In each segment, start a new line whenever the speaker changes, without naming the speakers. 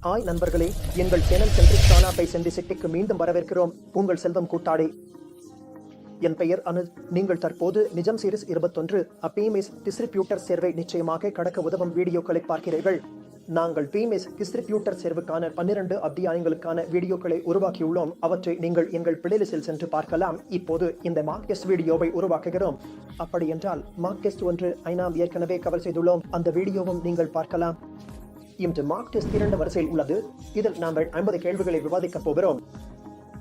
Hi நண்பர்களே, எங்கள் channel centric Shana by சென்டி சிட்டிக்கு மீண்டும் வரவேற்கிறோம். உங்கள் செல்வம் கூட்டாளி. என் பெயர் அனுஜ். நீங்கள் தற்போது நிஜம் சீரிஸ் 21 PMS டிஸ்ட்ரிபியூட்டர் சேர்வை நிச்சயமாக கடக்க உதவும் வீடியோக்களை பார்க்கிறீர்கள். நாங்கள் PMS டிஸ்ட்ரிபியூட்டர் சேர்வுக்கான 12 அத்தியாயங்களுக்கான வீடியோக்களை உருவாக்கியுள்ளோம். அவற்றை நீங்கள் எங்கள் பிளேலிஸ்டில் சென்று பார்க்கலாம். இப்போது இந்த மார்க் டெஸ்ட் வீடியோவை உருவாக்குகிறோம். அப்படி என்றால் மார்க் டெஸ்ட் 1 நாம் ஏற்கனவே கவர் செய்துள்ளோம். அந்த வீடியோவும் நீங்கள் பார்க்கலாம். இன்று மார்க் டெஸ்ட் 2 வரிசையில் உள்ளது. இதில் நாங்கள் 50 கேள்விகளை விவாதிக்கப் போகிறோம்.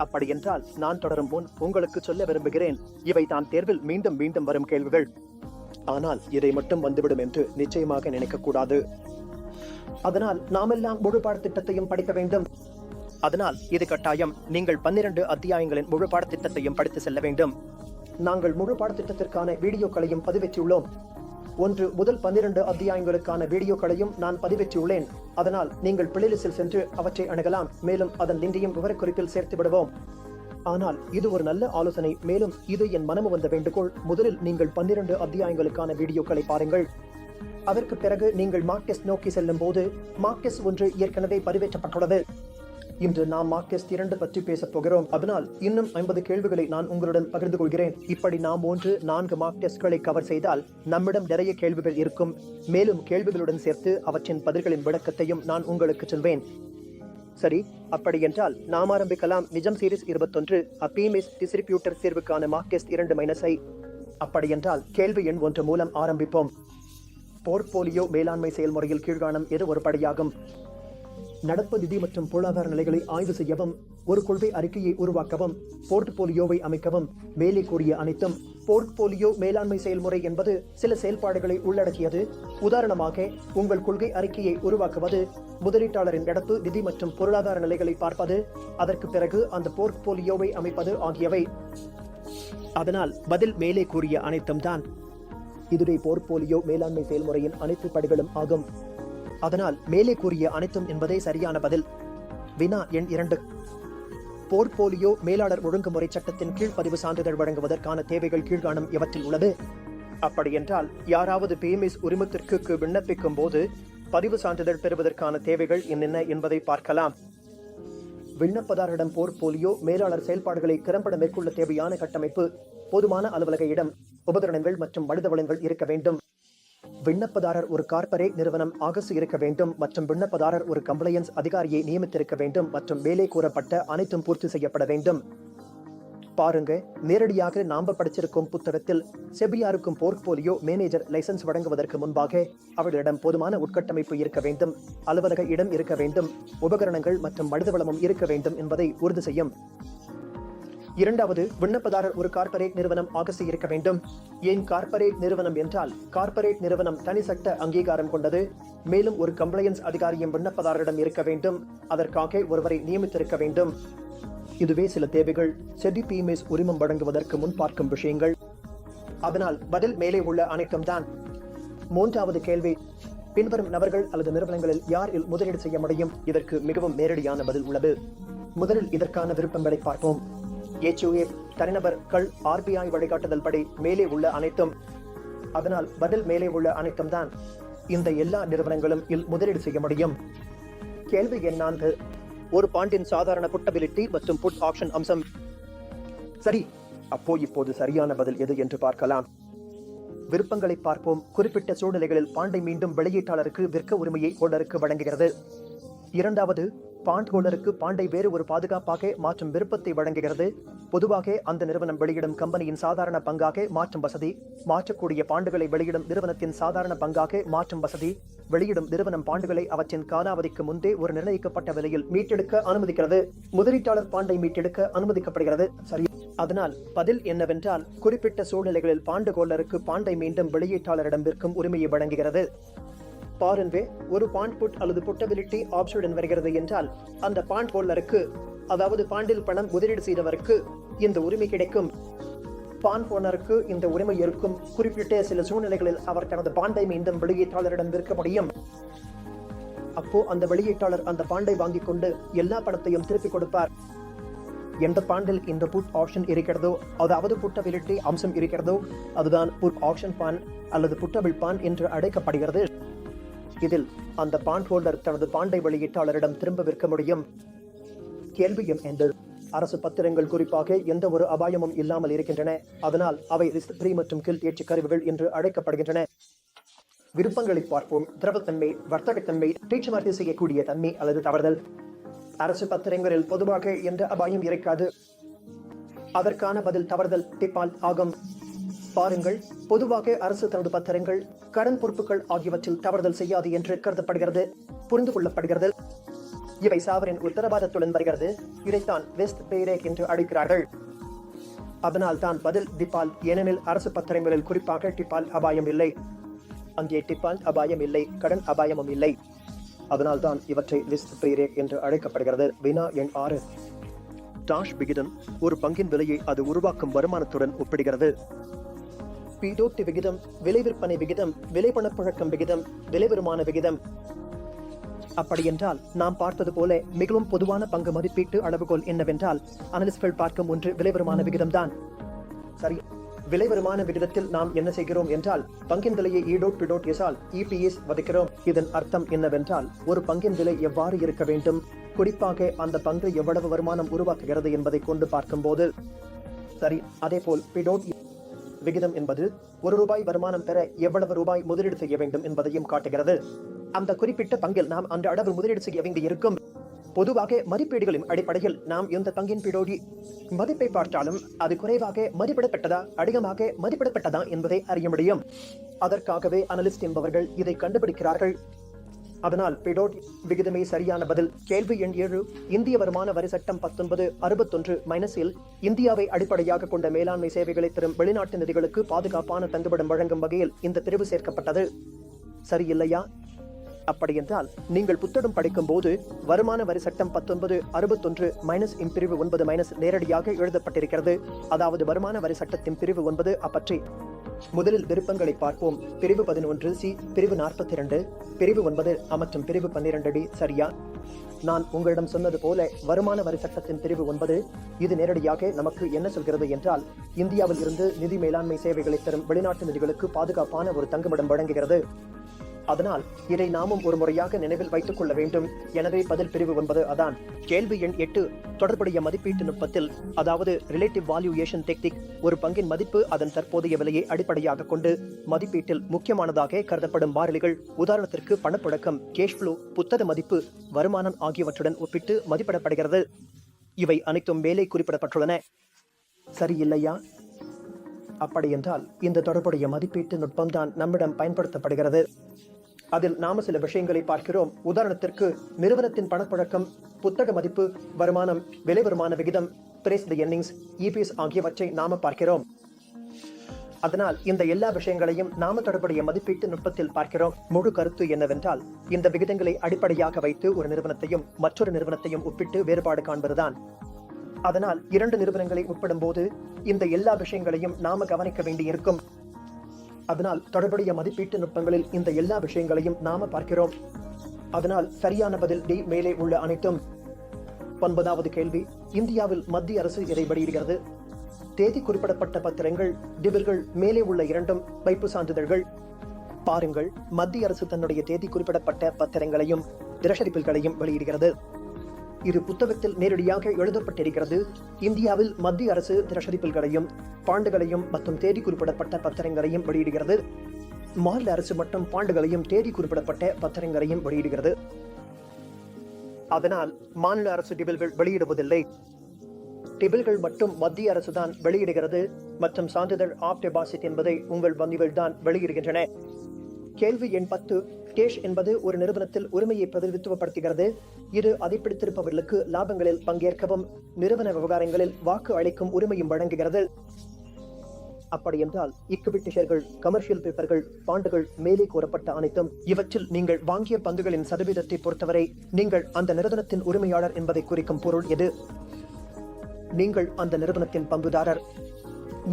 அப்படி என்றால் நான் தொடரும் முன் உங்களுக்கு சொல்ல விரும்புகிறேன், இவை தான் தேர்வில் மீண்டும் மீண்டும் வரும் கேள்விகள். ஆனால் இதை மட்டும் வந்துவிடும் என்று நிச்சயமாக நினைக்கக்கூடாது. அதனால் நாமெல்லாம் முழு பாடத்திட்டத்தையும் படிக்க வேண்டும். அதனால் இது கட்டாயம். நீங்கள் 12 அத்தியாயங்களின் முழு பாடத்திட்டத்தையும் படித்து செல்ல வேண்டும். நாங்கள் முழு பாடத்திட்டத்திற்கான வீடியோக்களையும் பதிவேற்றியுள்ளோம். 1 முதல் 12 அத்தியாயங்களுக்கான வீடியோக்களையும் நான் பதிவேற்றியுள்ளேன். அதனால் நீங்கள் பிளேலிஸ்டில் சென்று அவற்றை அணுகலாம். மேலும் அதன் லிங்கையும் விவரக்குறிப்பில் சேர்த்து விடுவோம். ஆனால் இது ஒரு நல்ல ஆலோசனை. மேலும் இது என் மனமு வந்த வேண்டுகோள். முதலில் நீங்கள் 12 அத்தியாயங்களுக்கான வீடியோக்களை பாருங்கள். அதற்கு பிறகு நீங்கள் மார்க் டெஸ்ட் நோக்கி செல்லும் போது மார்க் டெஸ்ட் 1 ஏற்கனவே பதிவேற்றப்பட்டுள்ளது. இன்று நாம் மார்க் டெஸ்ட் 2 பற்றி பேசப் போகிறோம். அதனால் இன்னும் 50 கேள்விகளை நான் உங்களுடன் பகிர்ந்து கொள்கிறேன். இப்படி நாம் 4 மார்க் டெஸ்ட்களை கவர் செய்தால் நம்மிடம் நிறைய கேள்விகள் இருக்கும். மேலும் கேள்விகளுடன் சேர்த்து அவற்றின் பதில்களின் விளக்கத்தையும் நான் உங்களுக்கு சொல்வேன். சரி, அப்படி என்றால் நாம் ஆரம்பிக்கலாம். நிஜம் சீரிஸ் 21 PMS டிஸ்ட்ரிபியூட்டர் தேர்வுக்கான மார்க் டெஸ்ட் 2 அப்படி என்றால் கேள்வி எண் 1 மூலம் ஆரம்பிப்போம். போர்ட்போலியோ மேலாண்மை செயல்முறையில் கீழ்காணும் எது ஒரு படியாகும்? நடப்பு நிதி மற்றும் பொருளாதார நிலைகளை ஆய்வு செய்யவும், ஒரு கொள்கை அறிக்கையை உருவாக்கவும், போர்ட்போலியோவை அமைக்கவும். மேலே கூறிய அனைத்தும் போர்ட்போலியோ மேலாண்மை செயல்முறை என்பது சில செயல்பாடுகளை உள்ளடக்கியது. உதாரணமாக, உங்கள் கொள்கை அறிக்கையை உருவாக்குவது, முதலீட்டாளரின் நடப்பு நிதி மற்றும் பொருளாதார நிலைகளை பார்ப்பது, அதற்கு பிறகு அந்த போர்ட்போலியோவை அமைப்பது ஆகியவை. அதனால் பதில் மேலே கூறிய அனைத்தும் தான். இதுவே போர்ட்போலியோ மேலாண்மை செயல்முறையின் அனைத்து படிகளும் ஆகும். அதனால் மேலே கூறிய அனைத்தும் என்பதே சரியான பதில். வினா எண் 2. போர்ட்போலியோ மேலாளர் ஒழுங்குமுறை சட்டத்தின் கீழ் பதிவு சான்றிதழ் வழங்குவதற்கான தேவைகள் கீழ்காணும் எவற்றில் உள்ளது? அப்படி என்றால் யாராவது PMS உரிமத்திற்கு விண்ணப்பிக்கும் போது பதிவு சான்றிதழ் பெறுவதற்கான தேவைகள் என்னென்ன என்பதை பார்க்கலாம். விண்ணப்பதாரரிடம் போர்ட்போலியோ மேலாளர் செயல்பாடுகளை திறம்பட மேற்கொள்ள தேவையான கட்டமைப்பு, போதுமான அலுவலக இடம், உபகரணங்கள் மற்றும் மனித வளங்கள் இருக்க வேண்டும். விண்ணப்பதாரர் ஒரு கார்ப்பரேட் நிறுவனம் ஆகசு இருக்க வேண்டும் மற்றும் விண்ணப்பதாரர் ஒரு கம்ப்ளையன்ஸ் அதிகாரியை நியமித்திருக்க வேண்டும் மற்றும் மேலே கூறப்பட்ட அனைத்தும் பூர்த்தி செய்யப்பட வேண்டும். பாருங்க, நேரடியாக நாம படிச்சிருக்கும் புத்தகத்தில் செபியாருக்கும் போர்ட்போலியோ மேனேஜர் லைசன்ஸ் வழங்குவதற்கு முன்பாக அவர்களிடம் போதுமான உட்கட்டமைப்பு இருக்க வேண்டும், அலுவலக இடம் இருக்க வேண்டும், உபகரணங்கள் மற்றும் மனிதவளமும் இருக்க வேண்டும் என்பதை உறுதி செய்யும். 2வது, விண்ணப்பதாரர் ஒரு கார்ப்பரேட் நிறுவனம் ஆகசு இருக்க வேண்டும். ஏன் கார்ப்பரேட் நிறுவனம் என்றால் கார்ப்பரேட் நிறுவனம் தனி சட்ட அங்கீகாரம் கொண்டது. மேலும் ஒரு கம்ப்ளையன்ஸ் அதிகாரியும் விண்ணப்பதாரரிடம் இருக்க வேண்டும். அதற்காக ஒருவரை நியமித்திருக்க வேண்டும். இதுவே சில தேவைகள். செடி PMS உரிமம் வழங்குவதற்கு முன் பார்க்கும் விஷயங்கள். அதனால் பதில் மேலே உள்ள அனைத்தும் தான். 3வது கேள்வி, பின்வரும் நபர்கள் அல்லது நிறுவனங்களில் யாரில் முதலீடு செய்ய முடியும்? இதற்கு மிகவும் நேரடியான பதில் உள்ளது. முதலில் இதற்கான விருப்பங்களை பார்ப்போம். HUA தனிநபர்கள் RBI வழிகாட்டுதல் படி மேலே உள்ள அனைத்தும். அதனால் பதில் மேலே உள்ள அனைத்தும் தான். இந்த எல்லா நிறுவனங்களும் முதலீடு செய்ய முடியும். கேள்வி எண் 4. ஒரு பாண்டின் சாதாரண புட்டபிலிட்டி மற்றும் புட் ஆப்ஷன் அம்சம். சரி, இப்போது சரியான பதில் எது என்று பார்க்கலாம். விருப்பங்களை பார்ப்போம். குறிப்பிட்ட சூழ்நிலைகளில் பாண்டை மீண்டும் வெளியீட்டாளருக்கு விற்க உரிமையை ஹோல்டருக்கு வழங்குகிறது. 2வது, பாண்ட் ஹோல்டருக்கு பாண்டை வேறு ஒரு பாதுகாப்பாக மாற்றும் விருப்பத்தை வழங்குகிறது. பொதுவாக அந்த நிறுவனம் வெளியிடும் கம்பெனியின் சாதாரண பங்காக மாற்றும் வசதி, மாற்றக்கூடிய பாண்டுகளை வெளியிடும் நிறுவனத்தின் சாதாரண பங்காக மாற்றும் வசதி, வெளியிடும் நிறுவனம் பாண்டுகளை அவற்றின் காலாவதிக்கு முன்பே ஒரு நிர்ணயிக்கப்பட்ட விலையில் மீட்டெடுக்க அனுமதிக்கிறது. முதலீட்டாளர் பாண்டை மீட்டெடுக்க அனுமதிக்கப்படுகிறது. சரி, அதனால் பதில் என்னவென்றால் குறிப்பிட்ட சூழ்நிலைகளில் பாண்டு ஹோல்டருக்கு பாண்டை மீண்டும் வெளியீட்டாளரிடம் விற்கும் உரிமையை வழங்குகிறது. பாருங்க, ஒரு பாண்ட் புட் அல்லது புட்டபிலிட்டி ஆப்ஷனுடன் வருகிறது என்றால் அந்த பாண்ட் ஹோல்டருக்கு, அதாவது பாண்டில் பணம் முதலீடு செய்தவருக்கு இந்த உரிமை கிடைக்கும். பாண்ட் ஓனருக்கு இந்த உரிமை இருக்கும். குறிப்பிட்ட சில சூழ்நிலைகளில் அவர் தனது பாண்டை மீண்டும் வெளியீட்டாளரிடம் விற்க முடியும். அப்போ அந்த வெளியீட்டாளர் அந்த பாண்டை வாங்கிக் கொண்டு எல்லா பணத்தையும் திருப்பிக் கொடுப்பார். எந்த பாண்டில் இந்த புட் ஆப்ஷன் இருக்கிறதோ, அதாவது புட்டபிலிட்டி அம்சம் இருக்கிறதோ, அதுதான் புட் ஆப்ஷன் பாண்ட் அல்லது புட்டபிள் பாண்ட் என்று அழைக்கப்படுகிறது. இதில் அந்த பாண்ட் ஹோல்டர் தனது பாண்டை வெளியீட்டாளரிடம் திரும்ப விற்க முடியும். கேள்வி எண் 2. அரசு பத்திரங்கள் குறிப்பாக எந்த ஒரு அபாயமும் இல்லாமல் இருக்கின்றன, அதனால் அவை ரிஸ்க் ஃப்ரீ மற்றும் கில்ட் ஏற்ற கருவிகள் என்று அழைக்கப்படுகின்றன. விருப்பங்களை பார்ப்போம். திரவத்தன்மை, வர்த்தகத்தன்மை, பேச்சுவார்த்தை செய்யக்கூடிய தன்மை அல்லது தவறுதல். அரசு பத்திரங்களில் பொதுவாக எந்த அபாயம் இருக்காது. அதற்கான பதில் தவறுதல் டிஃபால்ட் ஆகும். பாருங்கள், பொதுவாக அரசு தனது பத்திரங்கள், கடன் பொறுப்புகள் ஆகியவற்றில் தவறுதல் செய்யாது என்று கருதப்படுகிறது, புரிந்து கொள்ளப்படுகிறது. இவை சாவரின் உத்தரவாதத்துடன் வருகிறது. இதைத்தான் வெஸ்ட் பேரேக் என்று அழைக்கிறார்கள். அதனால் தான் பதில் டிஃபால்ட், ஏனெனில் அரசு பத்திரங்களில் குறிப்பாக டிஃபால்ட் அபாயம் இல்லை. அங்கே டிஃபால்ட் அபாயம் இல்லை, கடன் அபாயமும் இல்லை. அதனால் தான் இவற்றை வெஸ்ட் பேரேக் என்று அழைக்கப்படுகிறது. வினா எண் 6. டாஷ் விகிதம் ஒரு பங்கின் விலையை அது உருவாக்கும் வருமானத்துடன் ஒப்பிடுகிறது. பீடோட்டி விகிதம், விலை விற்பனை விகிதம், விலை பணப்புழக்கம் விகிதம், விலை வருமான விகிதம். அப்படி என்றால் நாம் பார்த்தது போல மிகவும் பொதுவான பங்கு மதிப்பீட்டு அளவுகோல் என்னவென்றால் அனலிஸ்ட்கள் பார்க்கும் ஒன்று விலை வருமான விகிதம் தான். சரி, விலை வருமான விகிதத்தில் நாம் என்ன செய்கிறோம் என்றால் பங்கின் விலையை ஈடோட் பிடோட் எஸால் இபிஎஸ் வதைக்கிறோம். இதன் அர்த்தம் என்னவென்றால் ஒரு பங்கின் விலை எவ்வாறு இருக்க வேண்டும், குறிப்பாக அந்த பங்கு எவ்வளவு வருமானம் உருவாக்குகிறது என்பதை கொண்டு பார்க்கும்போது. சரி, அதே போல் பிடோட் விகிதம் என்பது ₹1 வருமானம் பெற எவ்வளவு ரூபாய் முதலீடு செய்ய வேண்டும் என்பதையும் காட்டுகிறது. அந்த குறிப்பிட்ட பங்கில் நாம் அந்த அளவு முதலீடு செய்ய வேண்டி இருக்கும். பொதுவாக மதிப்பீடுகளின் அடிப்படையில் நாம் எந்த பங்கின் பிடோடி மதிப்பை பார்த்தாலும் அது குறைவாக மதிப்பிடப்பட்டதா அதிகமாக மதிப்பிடப்பட்டதா என்பதை அறிய முடியும். அதற்காகவே அனலிஸ்ட் என்பவர்கள் இதை கண்டுபிடிக்கிறார்கள். அதனால் பிடோட் விகிதமே சரியான பதில். கேள்வி எண் 7. இந்திய வருமான வரி சட்டம் 1961 இந்தியாவை அடிப்படையாக கொண்ட மேலாண்மை சேவைகளை தரும் வெளிநாட்டு நிதிகளுக்கு பாதுகாப்பான தங்குமிடம் வழங்கும் வகையில் இந்த பிரிவு சேர்க்கப்பட்டது. சரியில்லையா? அப்படி என்றால் நீங்கள் புத்தகம் படிக்கும் போது வருமான வரி சட்டம் 1961 இம்பிரிவு 9 நேரடியாக எழுதப்பட்டிருக்கிறது. அதாவது வருமான வரி சட்டத்தின் பிரிவு 9 அப்பற்றி. முதலில் விருப்பங்களை பார்ப்போம். பிரிவு 11C, பிரிவு 42, பிரிவு 9 மற்றும் பிரிவு 12D சரியா? நான் உங்களிடம் சொன்னது போல வருமான வரி சட்டத்தின் பிரிவு 9 இது நேரடியாக நமக்கு என்ன சொல்கிறது என்றால் இந்தியாவில் இருந்து நிதி மேலாண்மை சேவைகளை தரும் வெளிநாட்டு நிதிகளுக்கு பாதுகாப்பான ஒரு தங்குமிடம் வழங்குகிறது. அதனால் இதை நாமும் ஒரு முறையாக நினைவில் வைத்துக் கொள்ள வேண்டும். எனவே பதில் பிரிவு 9 அதான். கேள்வி எண் 8. தொடர்புடைய மதிப்பீட்டு நுட்பத்தில், அதாவது ரிலேட்டிவ் வால்யூயேஷன் டெக்னிக், ஒரு பங்கின் மதிப்பு அதன் தற்போதைய விலையை அடிப்படையாக கொண்டு மதிப்பீட்டில் முக்கியமானதாக கருதப்படும் மாறிலிகள், உதாரணத்திற்கு பணப்புழக்கம், கேஷ்ஃப்ளோ, புத்தக மதிப்பு, வருமானம் ஆகியவற்றுடன் ஒப்பிட்டு மதிப்பிடப்படுகிறது. இவை அனைத்தும் மேலே குறிப்பிடப்பட்டுள்ளன. சரியில்லையா? அப்படி என்றால் இந்த தொடர்புடைய மதிப்பீட்டு நுட்பம்தான் நம்மிடம் பயன்படுத்தப்படுகிறது. அதில் நாம சில விஷயங்களை பார்க்கிறோம். உதாரணத்திற்கு நிறுவனத்தின் பணப்புழக்கம், புத்தக மதிப்பு, வருமானம், விலை வருமான விகிதம், பிரைஸ் தி எர்னிங்ஸ், இபிஎஸ் ஆகியவற்றை நாம பார்க்கிறோம். அதனால் இந்த எல்லா விஷயங்களையும் நாம தொடர்புடைய மதிப்பீட்டு நுட்பத்தில் பார்க்கிறோம். முழு கருத்து என்னவென்றால் இந்த விகிதங்களை அடிப்படையாக வைத்து ஒரு நிறுவனத்தையும் மற்றொரு நிறுவனத்தையும் ஒப்பிட்டு வேறுபாடு காண்பதுதான். அதனால் இரண்டு நிறுவனங்களை ஒப்பிடும் போது இந்த எல்லா விஷயங்களையும் நாம கவனிக்க வேண்டி இருக்கும். அதனால் தொடர்புடைய மதிப்பீட்டு நுட்பங்களில் இந்த எல்லா விஷயங்களையும் நாம பார்க்கிறோம். அதனால் சரியான பதில் டி, மேலே உள்ள அனைத்தும். 9வது கேள்வி. இந்தியாவில் மத்திய அரசு எதை வெளியிடுகிறது? தேதி குறிப்பிடப்பட்ட பத்திரங்கள், டிபில்கள், மேலே உள்ள இரண்டும் வைப்பு சான்றிதழ்கள். பாருங்கள், மத்திய அரசு தன்னுடைய தேதி குறிப்பிடப்பட்ட பத்திரங்களையும் திரஷரி பில்களையும் வெளியிடுகிறது. இது புத்தகத்தில் நேரடியாக எழுதப்பட்டிருக்கிறது. இந்தியாவில் மத்திய அரசு திரஷரி பில்களையும் பாண்டுகளையும் மற்றும் தேதி குறிப்பிடப்பட்ட பத்திரங்களையும் வெளியிடுகிறது. மாநில அரசு மட்டும் பாண்டுகளையும் தேதி குறிப்பிடப்பட்ட பத்திரங்களையும் வெளியிடுகிறது. அதனால் மாநில அரசு டிபில்கள் வெளியிடுவதில்லை. டிபில்கள் மட்டும் மத்திய அரசு தான் வெளியிடுகிறது மற்றும் சான்றிதழ் ஆஃப் டெபாசிட் என்பதை உங்கள் வங்கிகள் தான் வெளியிடுகின்றன. கேள்வி எண் 10. கேஷ் என்பது ஒரு நிறுவனத்தில் உரிமையை பிரதிநிதித்துவப்படுத்துகிறது. இது அதை பிடித்திருப்பவர்களுக்கு லாபங்களில் பங்கேற்கவும் நிறுவன விவகாரங்களில் வாக்கு அளிக்கும் உரிமையும் வழங்குகிறது. அப்படி என்றால் ஈக்விட்டி ஷேர்கள், கமர்ஷியல் பேப்பர்கள், பாண்டுகள், மேலே கூறப்பட்ட அனைத்தும் இவற்றில் நீங்கள் வாங்கிய பங்குகளின் சதவீதத்தை பொறுத்தவரை நீங்கள் அந்த நிறுவனத்தின் உரிமையாளர் என்பதை குறிக்கும் பொருள் எது? நீங்கள் அந்த நிறுவனத்தின் பங்குதாரர்.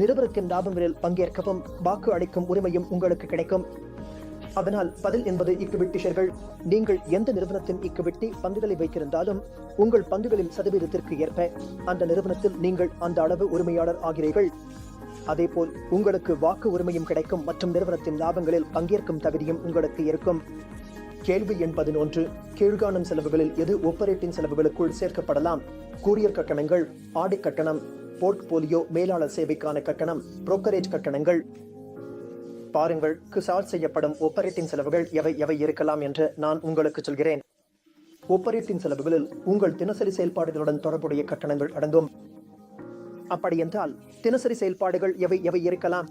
நிறுவனத்தின் லாபங்களில் பங்கேற்கவும் வாக்கு அளிக்கும் உரிமையும் உங்களுக்கு கிடைக்கும். அதனால் பதில் என்பது ஈக்விட்டி ஷேர்கள். நீங்கள் எந்த நிறுவனத்தின் ஈக்விட்டி பங்குகளை வைத்திருந்தாலும் உங்கள் பங்குகளின் சதவீதத்திற்கு ஏற்ப அந்த நிறுவனத்தில் நீங்கள் அந்த அளவு உரிமையாளர் ஆகிறீர்கள். அதேபோல் உங்களுக்கு வாக்கு உரிமையும் கிடைக்கும் மற்றும் நிறுவனத்தின் லாபங்களில் பங்கேற்கும் தகுதியும் உங்களுக்கு இருக்கும். கேள்வி எண் 11. கீழ்காணும் செலவுகளில் எது ஆப்பரேட்டிங் செலவுகளுக்குள் சேர்க்கப்படலாம்? கூரியர் கட்டணங்கள், ஆடிட் கட்டணம், போர்ட்போலியோ மேலாளர் சேவைக்கான கட்டணம், புரோக்கரேஜ் கட்டணங்கள். பாருங்கள், சார்ஜ் செய்யப்படும் ஆப்பரேட்டிங் செலவுகள் எவை எவை இருக்கலாம் என்று நான் உங்களுக்கு சொல்கிறேன். ஆப்பரேட்டிங் செலவுகளில் உங்கள் தினசரி செயல்பாடுகளுடன் தொடர்புடைய கட்டணங்கள் அடங்கும். அப்படி என்றால் தினசரி செயல்பாடுகள் எவை எவை இருக்கலாம்?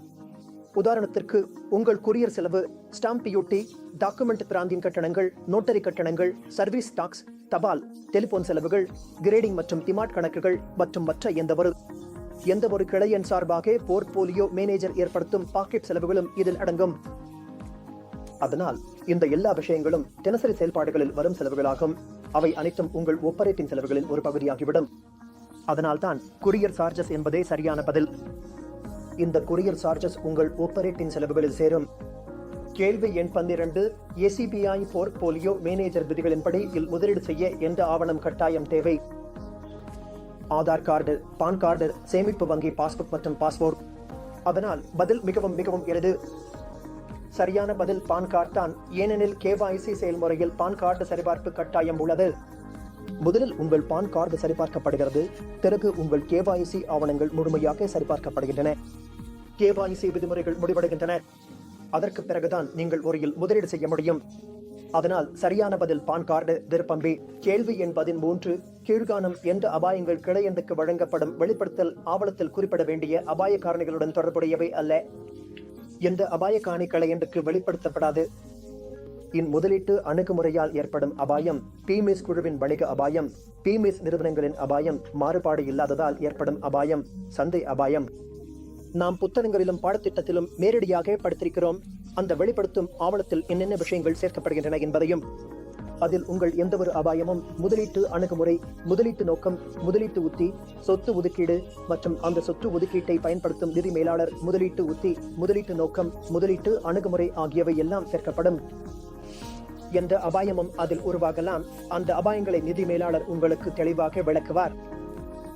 உதாரணத்திற்கு, உங்கள் கூரியர் செலவு, ஸ்டாம்ப் டியூட்டி, டாக்குமெண்ட் பிராந்தின் கட்டணங்கள், நோட்டரி கட்டணங்கள், சர்வீஸ் டாக்ஸ், தபால், டெலிபோன் செலவுகள், கிரேடிங் மற்றும் திமாட் கணக்குகள் மற்றும் மற்ற எந்த ஒரு கிளையன் சார்பாக போர்ட்போலியோ மேனேஜர் ஏற்படுத்தும் பாக்கெட் செலவுகளும் இதில் அடங்கும். அதனால் இந்த எல்லா விஷயங்களும் தினசரி செயல்பாடுகளில் வரும் செலவுகளாகும். அவை அனைத்தும் உங்கள் ஆப்பரேட்டிங் செலவுகளின் ஒரு பகுதியாகிவிடும். அதனால்தான் கூரியர் சார்ஜஸ் என்பதே சரியான பதில். இந்த கூரியர் சார்ஜஸ் உங்கள் ஆப்பரேட்டிங் செலவுகளில் சேரும். கேள்வி எண் 12. ACBI போர்ட்போலியோ மேனேஜர் விதிகளின்படி இல் முதலீடு செய்ய எந்த ஆவணம் கட்டாயம் தேவை? ஆதார் கார்டு, பான் கார்டு, சேமிப்பு வங்கி பாஸ்புக் மற்றும் பாஸ்போர்ட். அதனால் பதில் மிகவும் மிகவும் எளிது. சரியான பதில் பான் கார்டு தான். ஏனெனில் KYC செயல்முறையில் பான் கார்டு சரிபார்ப்பு கட்டாயம் உள்ளது. முதலில் உங்கள் பான் கார்டு சரிபார்க்கப்படுகிறது. பிறகு உங்கள் KYC ஆவணங்கள் முழுமையாக சரிபார்க்கப்படுகின்றன. KYC விதிமுறைகள் முடிவடைகின்றன. அதற்கு பிறகுதான் நீங்கள் ஒரு முதலீடு செய்ய முடியும். அதனால் சரியான பதில் பான் கார்டு, விருப்பம் B. கேள்வி எண் 13. கீழ்காணும் எந்த அபாயங்கள் கிளையண்டுக்கு வழங்கப்படும் வெளிப்படுத்தல் ஆவணத்தில் குறிப்பிட வேண்டிய அபாய காரணிகளுடன் தொடர்புடையவை அல்ல? எந்த அபாய காரணி கிளையண்டுக்கு வெளிப்படுத்தப்படாது? முதலீட்டு அணுகுமுறையால் ஏற்படும் அபாயம், PMS குழுவின் வணிக அபாயம், PMS நிறுவனங்களின் அபாயம், மாறுபாடு இல்லாததால் ஏற்படும் அபாயம், சந்தை அபாயம். நாம் புத்தகங்களிலும் பாடத்திட்டத்திலும் நேரடியாக படித்திருக்கிறோம். அந்த வெளிப்படுத்தும் ஆவணத்தில் என்னென்ன விஷயங்கள் சேர்க்கப்படுகின்றன என்பதையும். அதில் உங்கள் எந்த ஒரு அபாயமும், முதலீட்டு அணுகுமுறை, முதலீட்டு நோக்கம், முதலீட்டு உத்தி, சொத்து ஒதுக்கீடு மற்றும் அந்த சொத்து ஒதுக்கீட்டை பயன்படுத்தும் நிதி மேலாளர், முதலீட்டு உத்தி, முதலீட்டு நோக்கம், முதலீட்டு அணுகுமுறை ஆகியவை எல்லாம் சேர்க்கப்படும். எந்த அபாயமும் அதில் உருவாகலாம். அந்த அபாயங்களை நிதி மேலாளர் உங்களுக்கு தெளிவாக விளக்குவார்.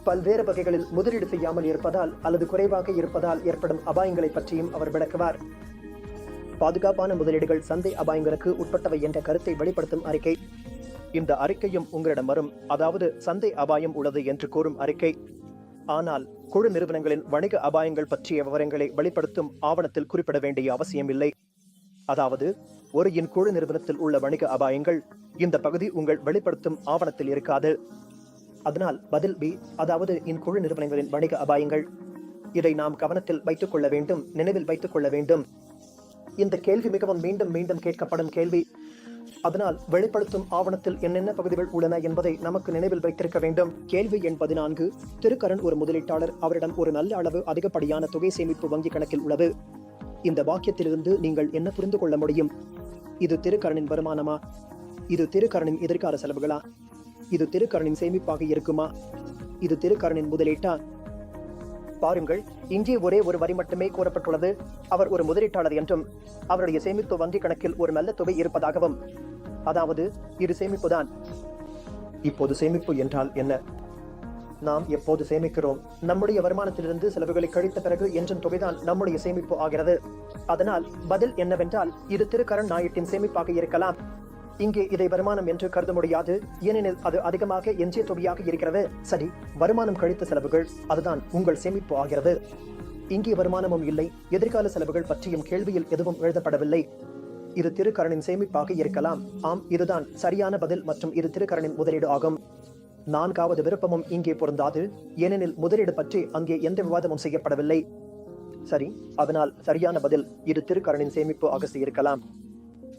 பல்வேறு வகைகளில் முதலீடு செய்யாமல் இருப்பதால் அல்லது குறைவாக இருப்பதால் ஏற்படும் அபாயங்களை பற்றியும் அவர் விளக்குவார். பாதுகாப்பான முதலீடுகள் சந்தை அபாயங்களுக்கு உட்பட்டவை என்ற கருத்தை வெளிப்படுத்தும் அறிக்கை. இந்த அறிக்கையும் உங்களிடம் வரும், அதாவது சந்தை அபாயம் உள்ளது என்று கூறும் அறிக்கை. ஆனால் குழு நிறுவனங்களின் வணிக அபாயங்கள் பற்றிய விவரங்களை வெளிப்படுத்தும் ஆவணத்தில் குறிப்பிட வேண்டிய அவசியமில்லை. அதாவது ஒரு குழு நிறுவனத்தில் உள்ள வணிக அபாயங்கள் இந்த பகுதி உங்கள் வெளிப்படுத்தும் ஆவணத்தில் இருக்காது. அதனால் பதில் B, அதாவது குழு நிறுவனங்களின் வணிக அபாயங்கள். இதை நாம் கவனத்தில் வைத்துக் கொள்ள வேண்டும், நினைவில் வைத்துக் கொள்ள வேண்டும். இந்த கேள்வி மிகவும் மீண்டும் மீண்டும் கேட்கப்படும் கேள்வி. அதனால் வெளிப்படுத்தும் ஆவணத்தில் என்னென்ன பகுதிகள் உள்ளன என்பதை நமக்கு நினைவில் வைத்திருக்க வேண்டும். கேள்வி எண் 14. திருக்கரண் ஒரு முதலீட்டாளர். அவரிடம் ஒரு நல்ல அளவு அதிகப்படியான தொகை சேமிப்பு வங்கி கணக்கில் உள்ளது. இந்த வாக்கியத்திலிருந்து நீங்கள் என்ன புரிந்து கொள்ள முடியும்? இது திருக்கரணின் வருமானமா? இது திருக்கரணின் எதிர்கால செலவுகளா? இது திருக்கரணின் சேமிப்பாக இருக்குமா? இது திருக்கரணின் முதலீட்டா? பாருங்கள், இங்கே ஒரே ஒரு வரி மட்டுமே கூறப்பட்டுள்ளது. அவர் ஒரு முதலீட்டாளர் என்றும் அவருடைய சேமிப்பு வங்கி கணக்கில் ஒரு நல்ல தொகை இருப்பதாகவும். அதாவது இது சேமிப்புதான். இப்போது சேமிப்பு என்றால் என்ன? நாம் எப்போது சேமிக்கிறோம்? நம்முடைய வருமானத்திலிருந்து செலவுகளை கழித்த பிறகு என்றும் தொகைதான் நம்முடைய சேமிப்பு ஆகிறது. அதனால் பதில் என்னவென்றால், இது திருக்கரண் நாயட்டின் சேமிப்பாக இருக்கலாம். இங்கே இதை வருமானம் என்று கருத முடியாது, ஏனெனில் அது அதிகமாக எஞ்சிய தொகையாக இருக்கிறது. சரி, வருமானம் கழித்த செலவுகள், அதுதான் உங்கள் சேமிப்பு ஆகிறது. இங்கே வருமானமும் இல்லை, எதிர்கால செலவுகள் பற்றியும் கேள்வியில் எதுவும் எழுதப்படவில்லை. இது திருக்கரணின் சேமிப்பாக இருக்கலாம். ஆம், இதுதான் சரியான பதில் மற்றும் இது திருக்கரணின் முதலீடு ஆகும். 4வது விருப்பமும் இங்கே பொருந்தாது, ஏனெனில் முதலீடு பற்றி அங்கே எந்த விவாதமும் செய்யப்படவில்லை. சரி, அதனால் சரியான பதில் இது திருக்கரணின் சேமிப்பு ஆக இருக்கலாம்.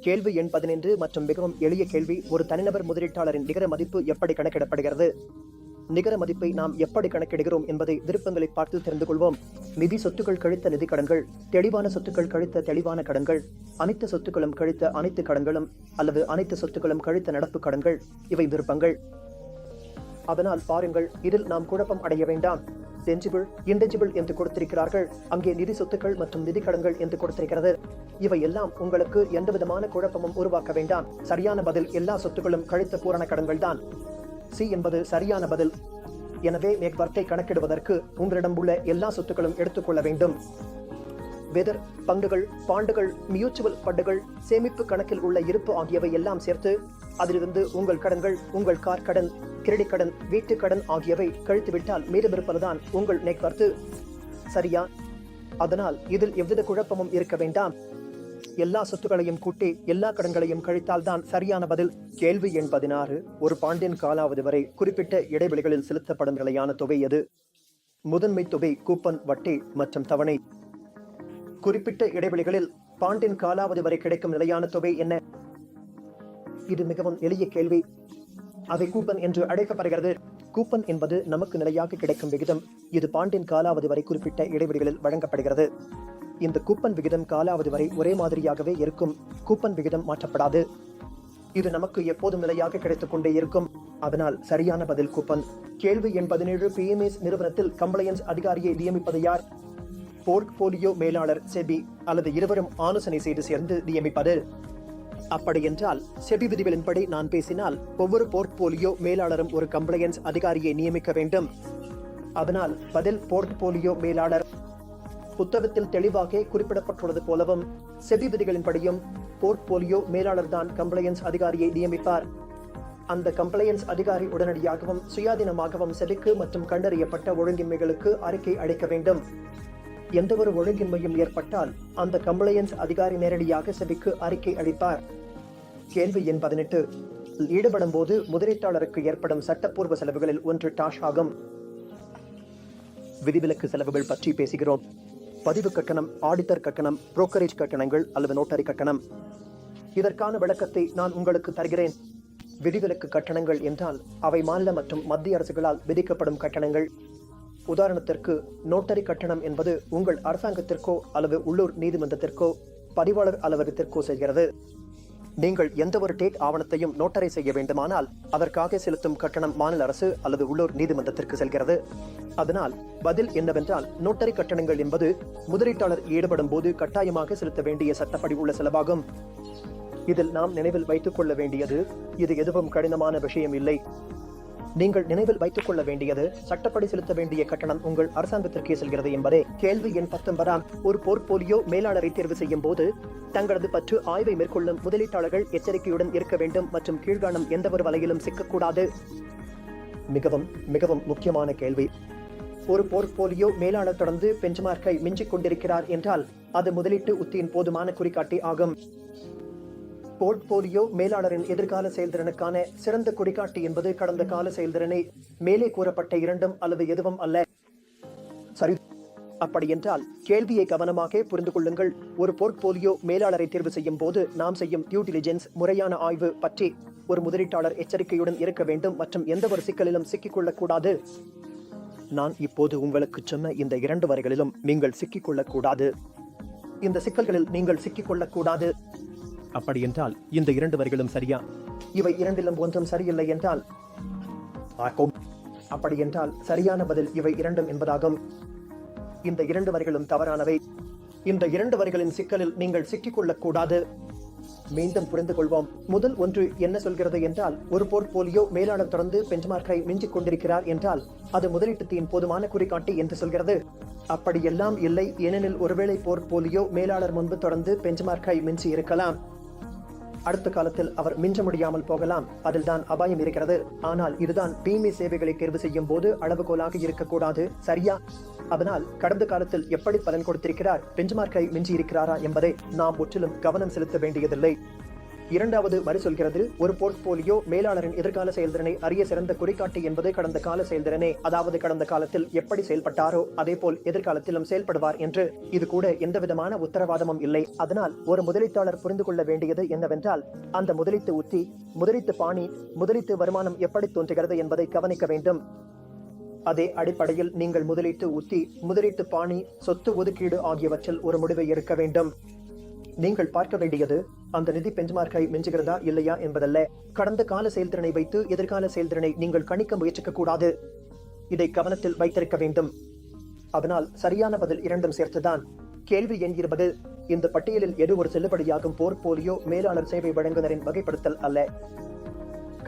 கேள்வி எண் 15 மற்றும் மிகவும் எளிய கேள்வி. ஒரு தனிநபர் முதலீட்டாளரின் நிகர மதிப்பு எப்படி கணக்கிடப்படுகிறது? நிகர மதிப்பை நாம் எப்படி கணக்கிடுகிறோம் என்பதை விருப்பங்களை பார்த்து தெரிந்து கொள்வோம். நிதி சொத்துக்கள் கழித்த நிதி கடன்கள், தெளிவான சொத்துக்கள் கழித்த தெளிவான கடன்கள், அனைத்து சொத்துக்களும் கழித்த அனைத்து கடன்களும், அல்லது அனைத்து சொத்துக்களும் கழித்த நடப்பு கடன்கள், இவை விருப்பங்கள். அதனால் பாருங்கள், இதில் நாம் குழப்பம் அடைய வேண்டாம். டென்ஜிபிள், இன்டென்ஜிபிள் என்று கொடுத்திருக்கிறார்கள். அங்கே நிதி சொத்துக்கள் மற்றும் நிதி கடன்கள் என்று கொடுத்திருக்கிறது. இவை எல்லாம் உங்களுக்கு எந்தவிதமான குழப்பமும் உருவாக்க வேண்டாம். சரியான பதில் எல்லா சொத்துக்களும் கழித்த பூரண கடன்கள் தான். C என்பது சரியான பதில். எனவே நெட்வொர்க்கை கணக்கிடுவதற்கு உங்களிடம் உள்ள எல்லா சொத்துக்களும் எடுத்துக்கொள்ள வேண்டும். வெதர், பங்குகள், பாண்டுகள், மியூச்சுவல் ஃபண்டுகள், சேமிப்பு கணக்கில் உள்ள இருப்பு ஆகியவை எல்லாம் சேர்த்து அதிலிருந்து உங்கள் கடன்கள், உங்கள் கார் கடன், கிரெடிட் கடன், வீட்டு கடன் ஆகியவை கழித்துவிட்டால் மீதமிருப்பதுதான் உங்கள் நெட்வொர்த். சரியா? அதனால் இதில் எவ்வித குழப்பமும் இருக்க வேண்டாம். எல்லா சொத்துக்களையும் கூட்டி எல்லா கடன்களையும் கழித்தால் தான் சரியான பதில். கேள்வி எண் 16. ஒரு பாண்டின் காலாவதி வரை குறிப்பிட்ட இடைவெளிகளில் செலுத்தப்படும் நிலையான தொகை எது? முதன்மை தொகை, கூப்பன், வட்டி மற்றும் தவணை. குறிப்பிட்ட இடைவெளிகளில் பாண்டின் காலாவதி வரை கிடைக்கும் நிலையான தொகை என்ன? இது மிகவும் எளிய கேள்வி. அதை கூப்பன் என்று அழைக்கப்படுகிறது. கூப்பன் என்பது நமக்கு நிலையாக கிடைக்கும் விகிதம். இது பாண்டின் காலாவதி வரை குறிப்பிட்ட இடைவெளிகளில் வழங்கப்படுகிறது. இந்த கூப்பன் விகிதம் காலாவதி வரை ஒரே மாதிரியாகவே இருக்கும். கூப்பன் விகிதம் மாற்றப்படாது. இது நமக்கு எப்போதும் நிலையாக கிடைத்துக் கொண்டே இருக்கும். அதனால் சரியான பதில் கூப்பன். கேள்வி எண் 17. PMS நிறுவனத்தில் கம்ப்ளையன்ஸ் அதிகாரியை நியமிப்பது யார்? போர்ட்போலியோ மேலாளர், செபி அல்லது இருவரும் ஆலோசனை செய்து சேர்ந்து நியமிப்பது. அப்படி என்றால் செபி விதிகளின்படி நான் பேசினால் ஒவ்வொரு போர்ட்போலியோ மேலாளரும் ஒரு கம்ப்ளையன்ஸ் அதிகாரியை நியமிக்க வேண்டும். அதனால் பதில் போர்ட்போலியோ மேலாளர். புத்தகத்தில் தெளிவாக குறிப்பிடப்பட்டுள்ளது போலவும் செபி விதிகளின்படியும் போர்ட்போலியோ மேலாளர் தான் கம்ப்ளையன்ஸ் அதிகாரியை நியமிப்பார். அந்த கம்ப்ளையன்ஸ் அதிகாரி உடனடியாகவும் சுயாதீனமாகவும் செபிக்கு மற்றும் கண்டறியப்பட்ட ஒழுங்கின்மைகளுக்கு அறிக்கை அளிக்க வேண்டும். எந்த ஒரு ஒழுங்கின்மையும் ஏற்பட்டால் அந்த கம்ப்ளையன்ஸ் அதிகாரி நேரடியாக செபிக்கு அறிக்கை அளிப்பார். கேள்வி எண் 18. ஈடுபடும் போது முதலீட்டாளருக்கு ஏற்படும் சட்டப்பூர்வ செலவுகளில் ஒன்று டாஷ் ஆகும். விதிவிலக்கு செலவுகள் பற்றி பேசுகிறோம். பதிவு கட்டணம், ஆடிட்டர் கட்டணம், புரோக்கரேஜ் கட்டணங்கள் அல்லது நோட்டரி கட்டணம். இதற்கான விளக்கத்தை நான் உங்களுக்கு தருகிறேன். விதிவிலக்கு கட்டணங்கள் என்றால் அவை மாநில மற்றும் மத்திய அரசுகளால் விதிக்கப்படும் கட்டணங்கள். உதாரணத்திற்கு நோட்டரி கட்டணம் என்பது உங்கள் அரசாங்கத்திற்கோ அல்லது உள்ளூர் நீதிமன்றத்திற்கோ பதிவாளர் அலுவலகத்திற்கோ செல்கிறது. நீங்கள் எந்த ஒரு டேட் ஆவணத்தையும் நோட்டரை செய்ய வேண்டுமானால் அதற்காக செலுத்தும் கட்டணம் மாநில அரசு அல்லது உள்ளூர் நீதிமன்றத்திற்கு செல்கிறது. அதனால் பதில் என்னவென்றால் நோட்டரி கட்டணங்கள் என்பது முதலீட்டாளர் ஈடுபடும் போது கட்டாயமாக செலுத்த வேண்டிய சட்டப்படி உள்ள செலவாகும். இதில் நாம் நினைவில் வைத்துக் கொள்ள வேண்டியது, இது எதுவும் கடினமான விஷயம் இல்லை. நீங்கள் நினைவில் வைத்துக் கொள்ள வேண்டியது, சட்டப்படி செலுத்த வேண்டிய கட்டணம் உங்கள் அரசாங்கத்திற்கே செல்கிறது என்பதே. கேள்வி எண் 19. ஒரு போர்ட்போலியோ மேலாளரை தேர்வு செய்யும் போது தங்களது பற்று ஆய்வை மேற்கொள்ளும் முதலீட்டாளர்கள் எச்சரிக்கையுடன் இருக்க வேண்டும் மற்றும் கீழ்காணும் எந்த ஒரு வலையிலும் சிக்கக்கூடாது. மிகவும் மிகவும் முக்கியமான கேள்வி. ஒரு போர்ட்போலியோ மேலாளர் தொடர்ந்து பெஞ்ச்மார்க்கை மிஞ்சிக் கொண்டிருக்கிறார் என்றால் அது முதலீட்டு உத்தியின் போதுமான குறிகாட்டி ஆகும். போர்ட்போலியோ மேலாளரின் எதிர்கால செயல்திறனுக்கான சிறந்த குறிகாட்டி என்பது கடந்த கால செயல்திறனை மேலே கூறப்பட்ட இரண்டும் அல்லது எதுவும் அல்ல. சரி, அப்படி என்றால் கேள்வியை கவனமாக புரிந்து கொள்ளுங்கள். ஒரு போர்ட்போலியோ மேலாளரை தேர்வு செய்யும் போது நாம் செய்யும் டியூ டிலிஜென்ஸ், முறையான ஆய்வு பற்றி ஒரு முதலீட்டாளர் எச்சரிக்கையுடன் இருக்க வேண்டும் மற்றும் எந்த ஒரு சிக்கலிலும் சிக்கிக்கொள்ளக்கூடாது. நான் இப்போது உங்களுக்கு சொன்ன இந்த இரண்டு வரைகளிலும் நீங்கள் சிக்கிக்கொள்ளக்கூடாது. இந்த சிக்கல்களில் நீங்கள் சிக்கிக்கொள்ளக்கூடாது. அப்படி என்றால் இந்த இரண்டு வரிகளும் சரியா? இவை இரண்டிலும் ஒன்றும் சரியில்லை என்றால் அப்படி என்றால் சரியான பதில் இவை இரண்டும் என்பதாகும். இந்த இரண்டு வரிகளும் தவறானவை. இந்த இரண்டு வரிகளின் சிக்கலில் நீங்கள் சிக்கிக்கொள்ளக்கூடாது. மீண்டும் புரிந்து கொள்வோம். முதல் ஒன்று என்ன சொல்கிறது என்றால், ஒரு போர்ட்போலியோ மேலாளர் தொடர்ந்து பெஞ்ச்மார்க்கை மிஞ்சிக் கொண்டிருக்கிறார் என்றால் அது முதலீட்டுத்தின் போதுமான குறிகாட்டி என்று சொல்கிறது. அப்படியெல்லாம் இல்லை, ஏனெனில் ஒருவேளை போர்ட்போலியோ மேலாளர் முன்பு தொடர்ந்து பெஞ்ச்மார்க்கை மிஞ்சி இருக்கலாம். அடுத்த காலத்தில் அவர் மிஞ்ச முடியாமல் போகலாம். அதில் தான் அபாயம் இருக்கிறது. ஆனால் இதுதான் PMS சேவைகளை தேர்வு செய்யும் போது அளவுகோலாக இருக்கக்கூடாது. சரியா? அதனால் கடந்த காலத்தில் எப்படி பலன் கொடுத்திருக்கிறார், பெஞ்ச்மார்க்கை மிஞ்சி இருக்கிறாரா என்பதை நாம் முற்றிலும் கவனம் செலுத்த வேண்டியதில்லை. இரண்டாவது வரி சொல்கிறது, ஒரு போர்ட்போலியோ மேலாளரின் எதிர்கால செயல்திறனை அறிய சிறந்த குறிகாட்டி என்பது கடந்த கால செயல்திறனே. அதாவது கடந்த காலத்தில் எப்படி செயல்பட்டாரோ அதே போல் எதிர்காலத்திலும் செயல்படுவார் என்று. இது கூட எந்தவிதமான உத்தரவாதமும் இல்லை. அதனால் ஒரு முதலீட்டாளர் புரிந்து கொள்ள வேண்டியது என்னவென்றால், அந்த முதலீட்டு உத்தி, முதலீட்டு பாணி, முதலீட்டு வருமானம் எப்படி தோன்றுகிறது என்பதை கவனிக்க வேண்டும். அதே அடிப்படையில் நீங்கள் முதலீட்டு உத்தி, முதலீட்டு பாணி, சொத்து ஒதுக்கீடு ஆகியவற்றில் ஒரு முடிவை எடுக்க வேண்டும். நீங்கள் பார்க்க வேண்டியது அந்த நிதி பெஞ்ச்மார்க்கை மிஞ்சுகிறதா இல்லையா என்பதல்ல. கடந்த கால செயல்திறனை வைத்து எதிர்கால செயல்திறனை நீங்கள் கணிக்க முயற்சிக்க கூடாது. இதை கவனத்தில் வைத்திருக்க வேண்டும். அதனால் சரியான பதில் இரண்டும் சேர்த்துதான். கேள்வி எண் 20. இந்த பட்டியலில் எது ஒரு செல்லுபடியாகும் போர்ட்போலியோ மேலாளர் சேவை வழங்குனரின் வகைப்படுத்தல் அல்ல?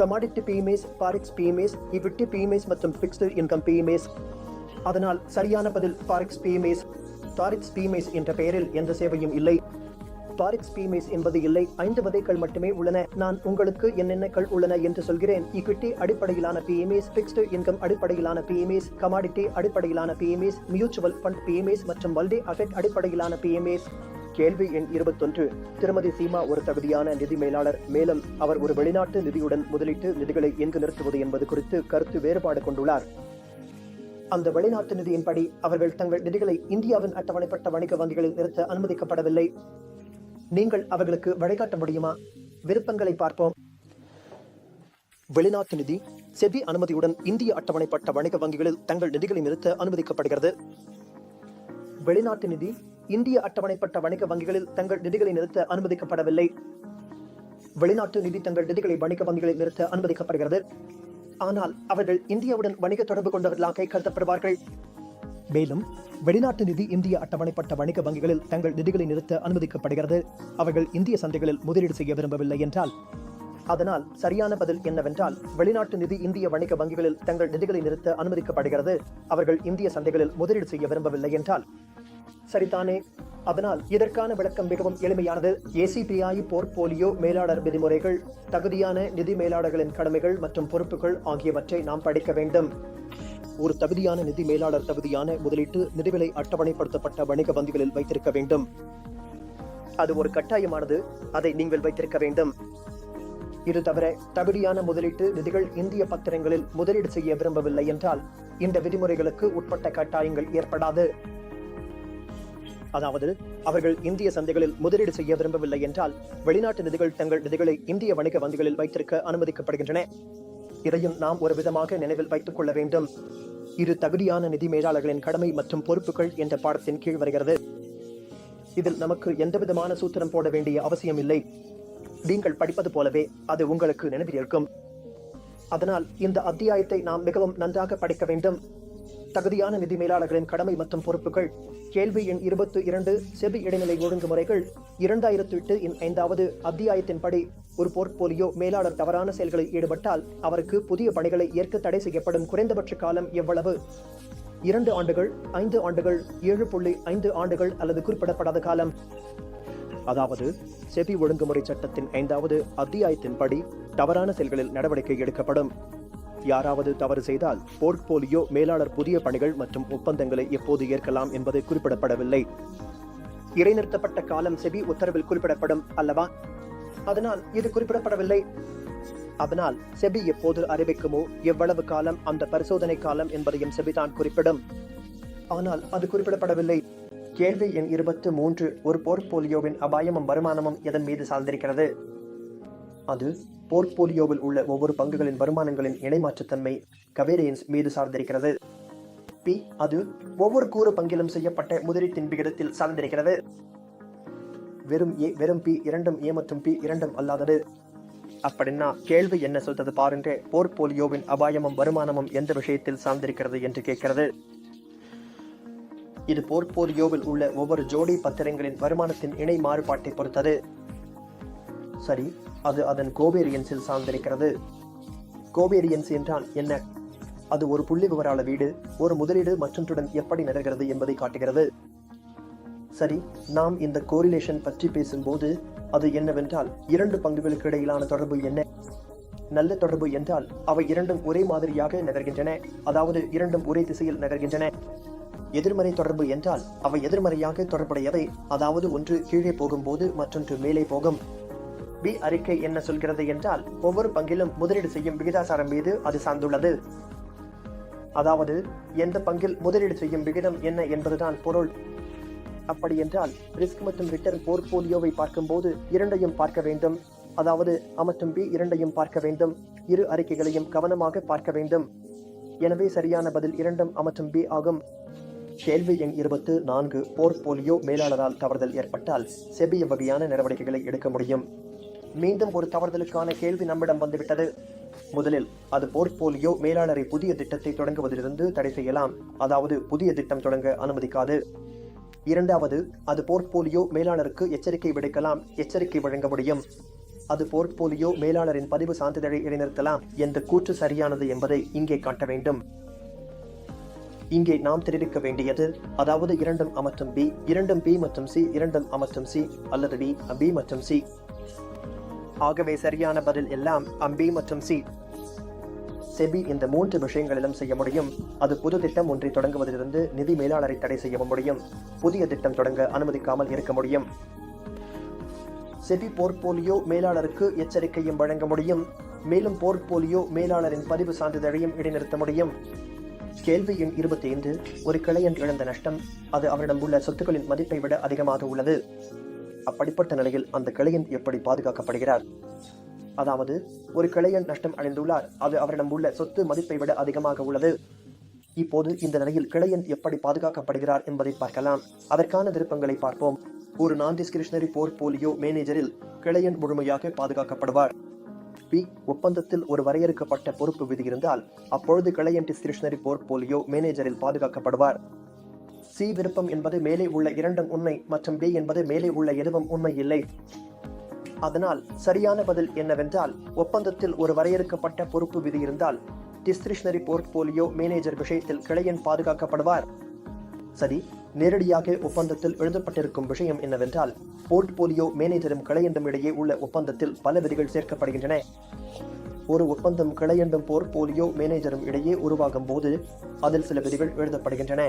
Commodity PMS, forex PMS, equity PMS மற்றும் பிக்ஸ்டு இன்கம் PMS. அதனால் சரியான பதில் ஃபாரெக்ஸ் PMS. டாரிக்ஸ் பீமேஸ் என்ற பெயரில் எந்த சேவையும் இல்லை. டாரிக்ஸ் பீமேஸ் என்பது இல்லை. 5 வகைகள் மட்டுமே உள்ளன. நான் உங்களுக்கு என்னென்னகள் உள்ளன என்று சொல்கிறேன். ஈக்விட்டி அடிப்படையிலான பிஎம்ஏஸ், பிக்ஸ்டு இன்கம் அடிப்படையிலான பிஎம்ஏஸ், கமாடிட்டி அடிப்படையிலான பிஎம்ஏஸ், மியூச்சுவல் ஃபண்ட் பிஎம்ஏஸ் மற்றும் மல்டி அசெட் அடிப்படையிலான பிஎம்ஏஸ். கேள்வி எண் 21. திருமதி சீமா ஒரு தகுதியான நிதி மேலாளர். மேலும் அவர் ஒரு வெளிநாட்டு நிதியுடன் முதலீட்டு நிதிகளை எங்கு நிறுத்துவது என்பது குறித்து கருத்து வேறுபாடு கொண்டுள்ளார். அந்த வெளிநாட்டு நிதியின்படி அவர்கள் தங்கள் நிதிகளை இந்தியாவின் அட்டவணைப்பட்ட வணிக வங்கிகளில் நிறுத்த அனுமதிக்கப்படவில்லை. நீங்கள் அவர்களுக்கு வழிகாட்ட முடியுமா? விருப்பங்களை பார்ப்போம். வெளிநாட்டு நிதி செபி அனுமதியுடன் இந்திய அட்டவணைப்பட்ட வணிக வங்கிகளில் தங்கள் நிதிகளை நிறுத்த அனுமதிக்கப்படுகிறது. வெளிநாட்டு நிதி இந்திய அட்டவணைப்பட்ட வணிக வங்கிகளில் தங்கள் நிதிகளை நிறுத்த அனுமதிக்கப்படவில்லை. வெளிநாட்டு நிதி தங்கள் நிதிகளை வணிக வங்கிகளில் நிறுத்த அனுமதிக்கப்படுகிறது. ஆனால் அவர்கள் இந்தியாவுடன் வணிக தொடர்பு கொண்டவர்களாக கருதப்படுவார்கள். மேலும் வெளிநாட்டு நிதி இந்திய அட்டவணைப்பட்ட வணிக வங்கிகளில் தங்கள் நிதிகளை நிறுத்த அனுமதிக்கப்படுகிறது. அவர்கள் இந்திய சந்தைகளில் முதலீடு செய்ய விரும்பவில்லை என்றால். அதனால் சரியான பதில் என்னவென்றால் வெளிநாட்டு நிதி இந்திய வணிக வங்கிகளில் தங்கள் நிதிகளை நிறுத்த அனுமதிக்கப்படுகிறது. அவர்கள் இந்திய சந்தைகளில் முதலீடு செய்ய விரும்பவில்லை என்றால். சரிதானே? அதனால் இதற்கான விளக்கம் மிகவும் எளிமையானது. ஏசிபிஐ போர்ட்போலியோ மேலாளர் விதிமுறைகள், தகுதியான நிதி மேலாளர்களின் கடமைகள் மற்றும் பொறுப்புகள் ஆகியவற்றை நாம் படிக்க வேண்டும். ஒரு தகுதியான நிதி மேலாளர் தகுதியான முதலீட்டு நிதிகளை அட்டவணைப்படுத்தப்பட்ட வணிக வங்கிகளில் வைத்திருக்க வேண்டும். அது ஒரு கட்டாயமானது. அதை நீங்கள் வைத்திருக்க வேண்டும். இது தவிர தகுதியான முதலீட்டு நிதிகள் இந்திய பத்திரங்களில் முதலீடு செய்ய விரும்பவில்லை என்றால் இந்த விதிமுறைகளுக்கு உட்பட்ட கட்டாயங்கள் ஏற்படாது. அதாவது அவர்கள் இந்திய சந்தைகளில் முதலீடு செய்ய விரும்பவில்லை என்றால் வெளிநாட்டு நிதிகள் தங்கள் நிதிகளை இந்திய வணிக வங்கிகளில் வைத்திருக்க அனுமதிக்கப்படுகின்றன. இதையும் நாம் ஒரு விதமாக நினைவில் வைத்துக் கொள்ள வேண்டும். இது தகுதியான நிதி மேலாளர்களின் கடமை மற்றும் பொறுப்புகள் என்ற பாடத்தின் கீழ் வருகிறது. இதில் நமக்கு எந்தவிதமான சூத்திரம் போட வேண்டிய அவசியம் இல்லை. நீங்கள் படிப்பது போலவே அது உங்களுக்கு நினைவில் இருக்கும். அதனால் இந்த அத்தியாயத்தை நாம் மிகவும் நன்றாக படிக்க வேண்டும். தகுதியான நிதி மேலாளர்களின் கடமை மற்றும் பொறுப்புகள். கேள்வி எண் 22. செபி இடைநிலை ஒழுங்குமுறைகள். 2008 இன் 5வது அத்தியாயத்தின்படி ஒரு போர்ட்போலியோ மேலாளர் தவறான செயல்களில் ஈடுபட்டால் அவருக்கு புதிய பணிகளை ஏற்க தடை செய்யப்படும் குறைந்தபட்ச காலம் எவ்வளவு? 2 ஆண்டுகள், 5 ஆண்டுகள், 7.5 ஆண்டுகள் அல்லது குறிப்பிடப்படாத காலம். அதாவது செபி ஒழுங்குமுறை சட்டத்தின் 5வது அத்தியாயத்தின்படி தவறான செயல்களில் நடவடிக்கை எடுக்கப்படும். யாராவது தவறு செய்தால் போர்ட்போலியோ மேலாளர் புதிய பணிகள் மற்றும் ஒப்பந்தங்களை எப்போது ஏற்கலாம் என்பது குறிப்பிடப்படவில்லை. இடைநிறுத்தப்பட்ட காலம் செபி உத்தரவில் குறிப்பிடப்படும் அல்லவா? அதனால் இது குறிப்பிடப்படவில்லை. அதனால் செபி எப்போது அறிவிக்குமோ எவ்வளவு காலம் அந்த பரிசோதனை காலம் என்பதையும் செபி தான் குறிப்பிடும். ஆனால் அது குறிப்பிடப்படவில்லை. கேள்வி எண் 23. ஒரு போர்ட்போலியோவின் அபாயமும் வருமானமும் எதன் மீது சார்ந்திருக்கிறது? அது போர்ட்போலியோவில் உள்ள ஒவ்வொரு பங்குகளின் வருமானங்களின் இணைமாற்றுத்தன்மை கவேரியன்ஸ் மீது சார்ந்திருக்கிறது. பி அது ஒவ்வொரு கூறு பங்கிலும் செய்யப்பட்ட முதலீட்டின் விகிதத்தில் சார்ந்திருக்கிறது. வெறும் ஏ வெறும் பி இரண்டும் ஏ மற்றும் பி இரண்டும் அல்லாதது. அப்படின்னா கேள்வி என்ன சொல்றது பாருங்க. போர்ட்போலியோவின் அபாயமும் வருமானமும் எந்த விஷயத்தில் சார்ந்திருக்கிறது என்று கேட்கிறது. இது போர்ட்போலியோவில் உள்ள ஒவ்வொரு ஜோடி பத்திரங்களின் வருமானத்தின் இணை மாறுபாட்டை பொறுத்தது. சரி, அது அதன் கோவேரியன்ஸில் சார்ந்திருக்கிறது. கோவேரியன்ஸ் என்றால் என்ன? அது ஒரு புள்ளி விவர அளவீடு ஒரு முதலீடு மற்றொன்றுடன் எப்படி நகர்கிறது என்பதை காட்டுகிறது. சரி, நாம் இந்த கோரிலேஷன் பற்றி பேசும்போது அது என்னவென்றால் 2 பங்குகளுக்கு இடையிலான தொடர்பு என்ன? நல்ல தொடர்பு என்றால் அவை இரண்டும் ஒரே மாதிரியாக நகர்கின்றன, அதாவது இரண்டும் ஒரே திசையில் நகர்கின்றன. எதிர்மறை தொடர்பு என்றால் அவை எதிர்மறையாக தொடர்புடையவை, அதாவது ஒன்று கீழே போகும்போது மற்றொன்று மேலே போகும். பி அறிக்கை என்ன சொல்கிறது என்றால் ஒவ்வொரு பங்கிலும் முதலீடு செய்யும் விகிதாசாரம் மீது அது சார்ந்துள்ளது. அதாவது எந்த பங்கில் முதலீடு செய்யும் விகிதம் என்ன என்பதுதான் பொருள். அப்படி என்றால் ரிஸ்க் மற்றும் ரிட்டர்ன் போர்ட்போலியோவை பார்க்கும்போது இரண்டையும் பார்க்க வேண்டும். அதாவது A மற்றும் B இரண்டையும் பார்க்க வேண்டும். இரு அறிக்கைகளையும் கவனமாக பார்க்க வேண்டும். எனவே சரியான பதில் இரண்டும் A மற்றும் B ஆகும். கேள்வி எண் 24. போர்ட்போலியோ மேலாளரால் தவறுதல் ஏற்பட்டால் செபி வகையான நடவடிக்கைகளை எடுக்க முடியும். மீண்டும் ஒரு தவறுதலுக்கான கேள்வி நம்மிடம் வந்துவிட்டது. முதலில் அது போர்ட்போலியோ மேலாளரை புதிய திட்டத்தை தொடங்குவதிலிருந்து தடை செய்யலாம், அதாவது புதிய திட்டம் தொடங்க அனுமதிக்காது. இரண்டாவது, அது போர்ட்போலியோ மேலாளருக்கு எச்சரிக்கை விடுக்கலாம், எச்சரிக்கை வழங்க முடியும். அது போர்ட்போலியோ மேலாளரின் பதிவு சான்றிதழை இடைநிறுத்தலாம் என்ற கூற்று சரியானது என்பதை இங்கே காட்ட வேண்டும். இங்கே நாம் தெரிவிக்க வேண்டியது, அதாவது இரண்டும் அமர்த்தும் பி, இரண்டும் பி மற்றும் சி, இரண்டும் அமர்த்தும் சி, அல்லது டி, பி மற்றும் சி. ஆகவே சரியான பதில் எல்லாம் பி மற்றும் சி. செபி இந்த 3 விஷயங்களிலும் செய்ய முடியும். அது புது திட்டம் ஒன்றை தொடங்குவதிலிருந்து நிதி மேலாளரை தடை செய்ய முடியும். புதிய திட்டம் தொடங்க அனுமதிக்காமல் இருக்க முடியும். செபி போர்ட்போலியோ மேலாளருக்கு எச்சரிக்கையும் வழங்க முடியும். மேலும் போர்ட்போலியோ மேலாளரின் பதிவு சான்றிதழையும் இடைநிறுத்த முடியும். கேள்வி எண் 25. ஒரு கிளையண்ட் இழந்த நஷ்டம் அது அவரிடம் உள்ள சொத்துக்களின் மதிப்பை விட அதிகமாக உள்ளது. அப்படிப்பட்ட நிலையில் அந்த கிளையண்ட் எப்படி பாதுகாக்கப்படுகிறார்? அதாவது ஒரு கிளையண்ட் நஷ்டம் அடைந்துள்ளார், அது அவரிடம் உள்ள சொத்து மதிப்பை விட அதிகமாக உள்ளது. இப்போது இந்த நிலையில் கிளையண்ட் எப்படி பாதுகாக்கப்படுகிறார் என்பதை பார்க்கலாம். அதற்கான விருப்பங்களை பார்ப்போம். ஒரு நான் டிஸ்கிரிஷனரி போர்ட்போலியோ மேனேஜரில் கிளையண்ட் முழுமையாக பாதுகாக்கப்படுவார். பி. ஒப்பந்தத்தில் ஒரு வரையறுக்கப்பட்ட பொறுப்பு விதி இருந்தால் அப்பொழுது கிளையண்ட் டிஸ்கிரிஷனரி போர்ட்போலியோ மேனேஜரில் பாதுகாக்கப்படுவார். சி. விருப்பம் என்பது மேலே உள்ள இரண்டும் உண்மை மற்றும் பி என்பது மேலே உள்ள எதுவும் உண்மை இல்லை. அதனால் சரியான பதில் என்னவென்றால், ஒப்பந்தத்தில் ஒரு வரையறுக்கப்பட்ட பொறுப்பு விதி இருந்தால் டிஸ்கிரிஷனரி போர்ட்போலியோ மேனேஜர் விஷயத்தில் கிளையண்ட் பாதுகாக்கப்படுவார். சரி, நேரடியாக ஒப்பந்தத்தில் எழுதப்பட்டிருக்கும் விஷயம் என்னவென்றால், போர்ட்போலியோ மேனேஜரும் கிளையண்டும் இடையே உள்ள ஒப்பந்தத்தில் பல விதிகள் சேர்க்கப்படுகின்றன. ஒரு ஒப்பந்தம் கிளையண்டும் போர்ட்போலியோ மேனேஜரும் இடையே உருவாகும் போது அதில் சில விதிகள் எழுதப்படுகின்றன.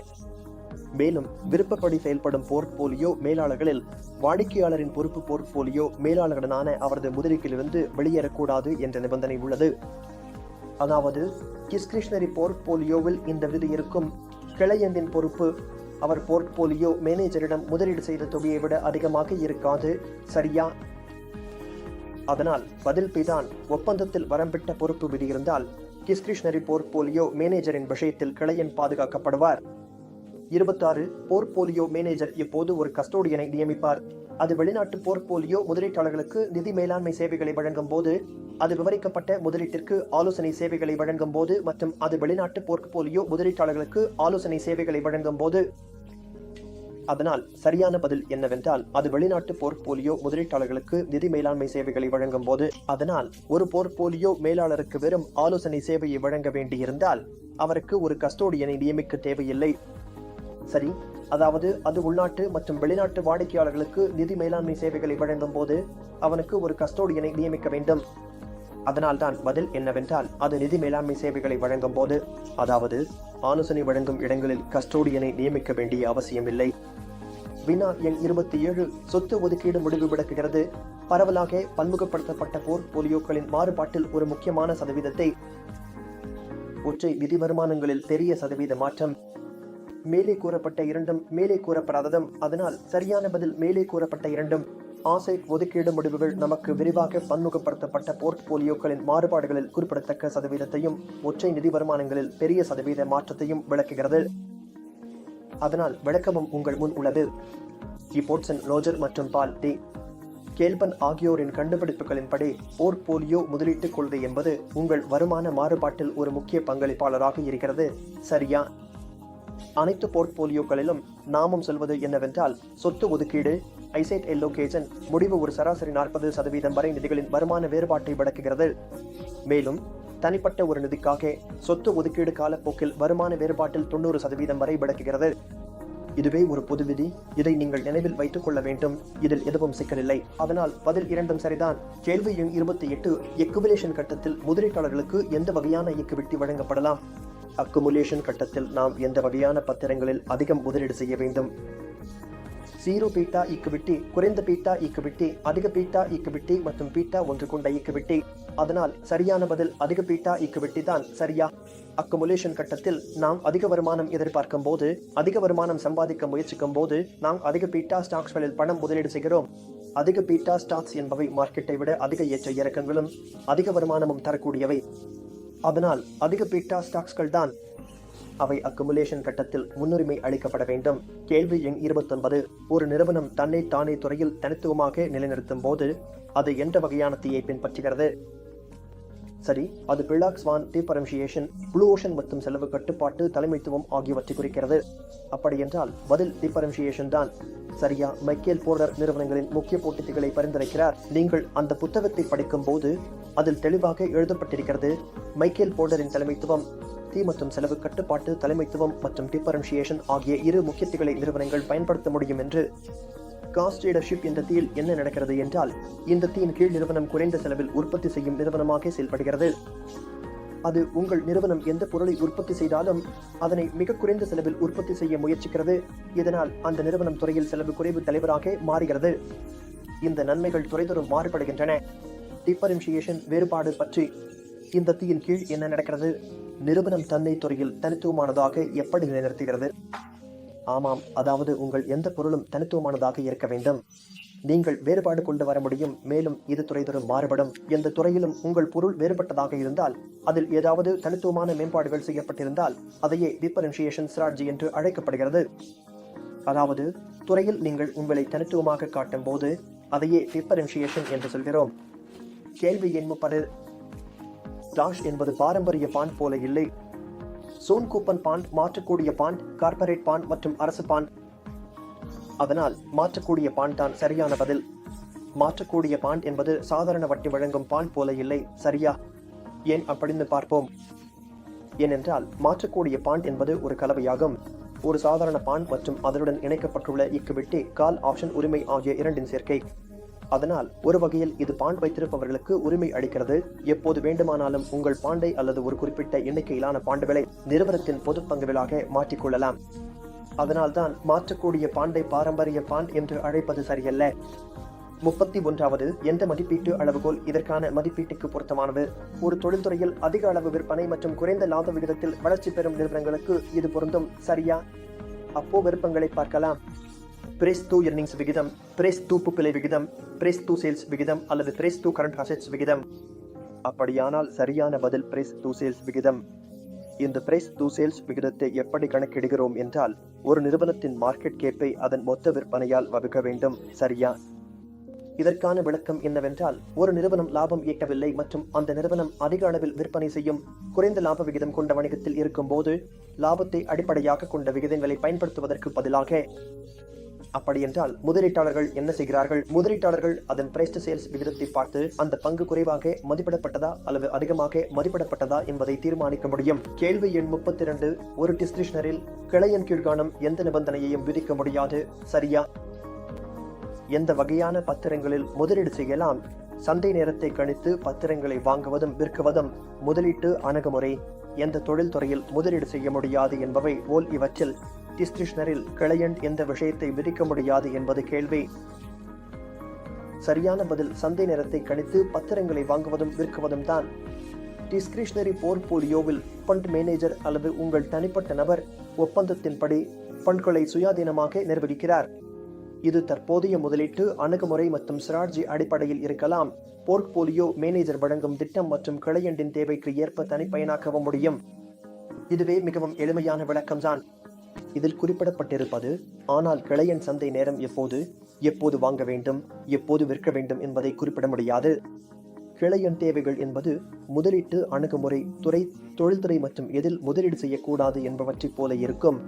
மேலும் விருப்பப்படி செயல்படும் போர்ட்போலியோ மேலாளர்களில் வாடிக்கையாளரின் பொறுப்பு போர்ட்போலியோ மேலாளருடனான அவரது முதலீட்டிலிருந்து வெளியேறக்கூடாது என்ற நிபந்தனை உள்ளது. அதாவது டிஸ்கிரிஷனரி போர்ட்போலியோவில் இந்த விதி இருக்கும். கிளையண்டின் பொறுப்பு அவர் போர்ட்போலியோ மேனேஜரிடம் முதலீடு செய்த தொகையை விட அதிகமாக இருக்காது. சரியா? அதனால் பதில் பிதான். ஒப்பந்தத்தில் வரம்பிட்ட பொறுப்பு விதி இருந்தால் டிஸ்கிரிஷனரி போர்ட்போலியோ மேனேஜரின் விஷயத்தில் கிளையண்ட் பாதுகாக்கப்படுவார். 26. போர்ட்போலியோ மேனேஜர் எப்போது ஒரு கஸ்டோடியனை நியமிப்பார். அது வெளிநாட்டு போர்ட்போலியோ முதலீட்டாளர்களுக்கு நிதி மேலாண்மை சேவைகளை வழங்கும் போது, அது விவரிக்கப்பட்ட முதலீட்டிற்கு ஆலோசனை சேவைகளை வழங்கும் போது மற்றும் அது வெளிநாட்டு போர்ட்போலியோ முதலீட்டாளர்களுக்கு ஆலோசனை சேவைகளை வழங்கும் போது. அதனால் சரியான பதில் என்னவென்றால், அது வெளிநாட்டு போர்ட்போலியோ முதலீட்டாளர்களுக்கு நிதி மேலாண்மை சேவைகளை வழங்கும் போது. அதனால் ஒரு போர்ட்போலியோ மேலாளருக்கு வெறும் ஆலோசனை சேவையை வழங்க வேண்டியிருந்தால் அவருக்கு ஒரு கஸ்டோடியனை நியமிக்க தேவையில்லை. சரி, அதாவது அது உள்நாட்டு மற்றும் வெளிநாட்டு வாடிக்கையாளர்களுக்கு நிதி மேலாண்மை சேவைகளை வழங்கும் போது அவனுக்கு ஒரு கஸ்டோடியனை நியமிக்க வேண்டும். அதனால்தான் பதில் என்னவென்றால், அது நிதி மேலாண்மை சேவைகளை வழங்கும் போது, அதாவது ஆலோசனை வழங்கும் இடங்களில் கஸ்டோடியனை நியமிக்க வேண்டிய அவசியமில்லை. வினா எண் 27. சொத்து ஒதுக்கீடு முடிவு விளக்குகிறது. பரவலாக பன்முகப்படுத்தப்பட்ட போர்ட்போலியோக்களின் மாறுபாட்டில் ஒரு முக்கியமான சதவீதத்தை ஒற்றை விதி வருமானங்களில் பெரிய சதவீத மாற்றம். மேலே கூறப்பட்ட இரண்டும் மேலே கூறப்படாததும். அதனால் சரியான பதில் மேலே கூறப்பட்ட இரண்டும். ஆசைட் ஒதுக்கீடு முடிவுகள் நமக்கு விரிவாக பன்முகப்படுத்தப்பட்ட போர்ட்போலியோக்களின் மாறுபாடுகளில் குறிப்பிடத்தக்க சதவீதத்தையும் ஒற்றை நிதி வருமானங்களில் பெரிய சதவீத மாற்றத்தையும் விளக்குகிறது. அதனால் விளக்கமும் உங்கள் முன் உள்ளது. இப்போட்சன், ரோஜர் மற்றும் பால் டி கேல்பன் ஆகியோரின் கண்டுபிடிப்புகளின்படி போர்ட்போலியோ முதலீட்டுக் கொள்கை என்பது உங்கள் வருமான மாறுபாட்டில் ஒரு முக்கிய பங்களிப்பாளராக இருக்கிறது. சரியா? அனைத்து போர்ட்போலியோக்களிலும் நாமும் சொல்வது என்னவென்றால், சொத்து ஒதுக்கீடு ஐசேட் எல்லோகேஷன் முடிவு ஒரு சராசரி 40% வரை நிதிகளின் வருமான வேறுபாட்டை விளக்குகிறது. மேலும் தனிப்பட்ட ஒரு நிதிக்காக சொத்து ஒதுக்கீடு காலப்போக்கில் வருமான வேறுபாட்டில் 90% வரை விளக்குகிறது. இதுவே ஒரு பொது விதி. இதை நீங்கள் நினைவில் வைத்துக் கொள்ள வேண்டும். இதில் எதுவும் சிக்கலில்லை. அதனால் பதில் இரண்டும் சரிதான். கேள்வி எண் 28. எக்குமுலேஷன் கட்டத்தில் முதலீட்டாளர்களுக்கு எந்த வகையான ஈக்விட்டி வழங்கப்படலாம்? அக்குமுலேஷன் கட்டத்தில் நாம் எந்த வகையான பத்திரங்களில் அதிகம் முதலீடு செய்ய வேண்டும்? 0 பீட்டா ஈக்விட்டி, குறைந்த பீட்டா ஈக்விட்டி, அதிக பீட்டா ஈக்விட்டி மற்றும் பீட்டா ஒன்று கொண்ட ஈக்விட்டி. அதனால் சரியான பதில் அதிக பீட்டா ஈக்விட்டி தான். சரியா? அக்குமுலேஷன் கட்டத்தில் நாம் அதிக வருமானம் எதிர்பார்க்கும் போது, அதிக வருமானம் சம்பாதிக்க முயற்சிக்கும் போது நாம் அதிக பீட்டா ஸ்டாக்ஸ்களில் பணம் முதலீடு செய்கிறோம். அதிக பீட்டா ஸ்டாக்ஸ் என்பவை மார்க்கெட்டை விட அதிக ஏற்ற இறக்கங்களும் அதிக வருமானமும் தரக்கூடியவை. அதனால் அதிக பீட்டா ஸ்டாக்ஸ்கள் தான். அவை அக்குமுலேஷன் கட்டத்தில் முன்னுரிமை அளிக்கப்பட வேண்டும். கேள்வி எண் 29. ஒரு நிறுவனம் தன்னை தானே துறையில் தனித்துவமாக நிலைநிறுத்தும் போது அது எந்த வகையான தீயை பின்பற்றுகிறது? சரி, அது black swan, differentiation, blue ocean மற்றும் செலவு கட்டுப்பாட்டு தலைமைத்துவம் ஆகியவற்றை குறிக்கிறது. அப்படி என்றால் பதில் டிஃபரன்ஷியேஷன் தான். சரியா? மைக்கேல் போர்டர் நிறுவனங்களின் முக்கிய போட்டிகளை பரிந்துரைக்கிறார். நீங்கள் அந்த புத்தகத்தை படிக்கும் போது அதில் தெளிவாக எழுதப்பட்டிருக்கிறது, மைக்கேல் போர்டரின் தலைமைத்துவம் உற்பத்தி மற்றும் செலவு கட்டுப்பாட்டு, தலைமைத்துவம் மற்றும் டிஃபரன்ஷியேஷன் ஆகிய இரு முக்கியத்துகளை நிறுவனங்கள் பயன்படுத்த முடியும் என்று காஸ்ட் லீடர்ஷிப் என்ற தீயில் என்ன நடக்கிறது என்றால், இந்த தீயின் கீழ் நிறுவனம் குறைந்த செலவில் உற்பத்தி செய்யும் நிறுவனமாக செயல்படுகிறது. அது உங்கள் நிறுவனம் எந்த பொருளை உற்பத்தி செய்தாலும் அதனை மிக குறைந்த செலவில் உற்பத்தி செய்ய முயற்சிக்கிறது. இதனால் அந்த நிறுவனம் துறையில் செலவு குறைவு தலைவராக மாறுகிறது. இந்த நன்மைகள் துறைதோறும் மாறுபடுகின்றன. டிஃபரன்ஷியேஷன் வேறுபாடு பற்றி இந்த தீயின் கீழ் என்ன நடக்கிறது? நிறுவனம் தன்னை துறையில் தனித்துவமானதாக எப்படி நிலைநிறுத்துகிறது? ஆமாம், அதாவது உங்கள் எந்த பொருளும் தனித்துவமானதாக இருக்க வேண்டும். நீங்கள் வேறுபாடு கொண்டு வர முடியும். மேலும் இது துறைதோறும் மாறுபடும். எந்த துறையிலும் உங்கள் பொருள் வேறுபட்டதாக இருந்தால், அதில் ஏதாவது தனித்துவமான மேம்பாடுகள் செய்யப்பட்டிருந்தால் அதையே டிஃபரன்ஷியேஷன் ஸ்ட்ராட்டஜி என்று அழைக்கப்படுகிறது. அதாவது துறையில் நீங்கள் உங்களை தனித்துவமாக காட்டும் போது அதையே டிஃபரன்ஷியேஷன் என்று சொல்கிறோம். கேள்வி எண் 30. டாஷ் என்பது பாரம்பரிய பாண்ட் போல இல்லை. சோன் கூப்பன் பாண்ட், மாற்றக்கூடிய பாண்ட், கார்ப்பரேட் பாண்ட் மற்றும் அரசு பாண்ட். அதனால் மாற்றக்கூடிய பாண்ட் தான் சரியான பதில். மாற்றக்கூடிய பாண்ட் என்பது சாதாரண வட்டி வழங்கும் பாண்ட் போல இல்லை. சரியா? ஏன் அப்படின்னு பார்ப்போம். ஏனென்றால் மாற்றக்கூடிய பாண்ட் என்பது ஒரு கலவையாகும். ஒரு சாதாரண பாண்ட் மற்றும் அதனுடன் இணைக்கப்பட்டுள்ள ஈக்விட்டி, கால் ஆப்ஷன் உரிமை ஆகிய இரண்டின் சேர்க்கை. அதனால் ஒரு வகையில் இது பாண்ட் வைத்திருப்பவர்களுக்கு உரிமை அளிக்கிறது. எப்போது வேண்டுமானாலும் உங்கள் பாண்டை அல்லது ஒரு குறிப்பிட்ட எண்ணிக்கையிலான பாண்டுகளை நிறுவனத்தின் பொது பங்குகளாக மாற்றிக்கொள்ளலாம். அதனால்தான் மாற்றக்கூடிய பாண்டை பாரம்பரிய பாண்ட் என்று அழைப்பது சரியல்ல. 31வது, எந்த மதிப்பீட்டு அளவுகோல் இதற்கான மதிப்பீட்டுக்கு பொருத்தமானது? ஒரு தொழில்துறையில் அதிக அளவு விற்பனை மற்றும் குறைந்த லாப விகிதத்தில் வளர்ச்சி பெறும் நிறுவனங்களுக்கு இது பொருந்தும். சரியா? அப்போ விருப்பங்களை பார்க்கலாம். பிரைஸ் டு எர்னிங்ஸ் விகிதம், பிரைஸ் டு புப்பிலை விகிதம், பிரைஸ் டு சேல்ஸ் விகிதம் அல்லது பிரைஸ் டு கரண்ட் அசெட்ஸ் விகிதம். அப்படியானால் சரியான பதில் பிரைஸ் டு சேல்ஸ் விகிதம். இந்த பிரைஸ் டு சேல்ஸ் விகிதத்தை எப்படி கணக்கிடுகிறோம் என்றால், ஒரு நிறுவனத்தின் மார்க்கெட் கேப்பை அதன் மொத்த விற்பனையால் வகுக்க வேண்டும். சரியா? இதற்கான விளக்கம் என்னவென்றால், ஒரு நிறுவனம் லாபம் ஈட்டவில்லை மற்றும் அந்த நிறுவனம் அதிக அளவில் விற்பனை செய்யும் குறைந்த லாப விகிதம் கொண்ட வணிகத்தில் இருக்கும் போது லாபத்தை அடிப்படையாக கொண்ட விகிதங்களை பயன்படுத்துவதற்கு பதிலாக, அப்படியென்றால் முதலீட்டாளர்கள் என்ன செய்கிறார்கள்? முதலீட்டாளர்கள் அதன் பிரைஸ் டு சேல்ஸ் விகிதத்தை பார்த்து அந்த பங்கு குறைவாக மதிப்பிடப்பட்டதா அல்லது அதிகமாக மதிப்பிடப்பட்டதா என்பதை தீர்மானிக்க முடியும். கேள்வி எண் 32. ஒரு டிஸ்கிரிஷனரில் கிளையின் கீழ்காணும் எந்த நிபந்தனையையும் விதிக்க முடியாது. சரியா? எந்த வகையான பத்திரங்களில் முதலீடு செய்யலாம்? சந்தை நேரத்தை கணித்து பத்திரங்களை வாங்குவதும் விற்குவதும் முதலீட்டு அணுகுமுறை. எந்த தொழில் துறையில் முதலீடு செய்ய முடியாது என்பவை போல் இவற்றில் டிஸ்கிரிஷனரில் கிளையண்ட் எந்த விஷயத்தை விதிக்க முடியாது என்பது கேள்வி. சரியான பதில் சந்தை நேரத்தை கணித்து பத்திரங்களை வாங்குவதும் விற்குவதும் தான். டிஸ்கிரிஷனரி போர்ட்போலியோவில் ஃபண்ட் மேனேஜர் அல்லது உங்கள் தனிப்பட்ட நபர் ஒப்பந்தத்தின்படி ஃபண்ட்களை சுயாதீனமாக நிர்வகிக்கிறார். இது தற்போதைய முதலீட்டு அணுகுமுறை மற்றும் ஸ்ட்ராட்டஜி அடிப்படையில் இருக்கலாம். போர்ட்போலியோ மேனேஜர் வழங்கும் திட்டம் மற்றும் கிளையண்டின் தேவைக்கு ஏற்ப தனிப்பயனாக்கவும் முடியும். இதுவே மிகவும் எளிமையான விளக்கம்தான். இதில் குறிப்பிடப்பட்டிருப்பது, ஆனால் கிளையண்ட் சந்தை நேரம் எப்போது வாங்க வேண்டும், எப்போது விற்க வேண்டும் என்பதை குறிப்பிட முடியாது. கிளையண்ட் தேவைகள் என்பது முதலீட்டு அணுகுமுறை, தொழில்துறை மற்றும் எதில் முதலீடு செய்யக்கூடாது என்பவற்றை போல இருக்கும்.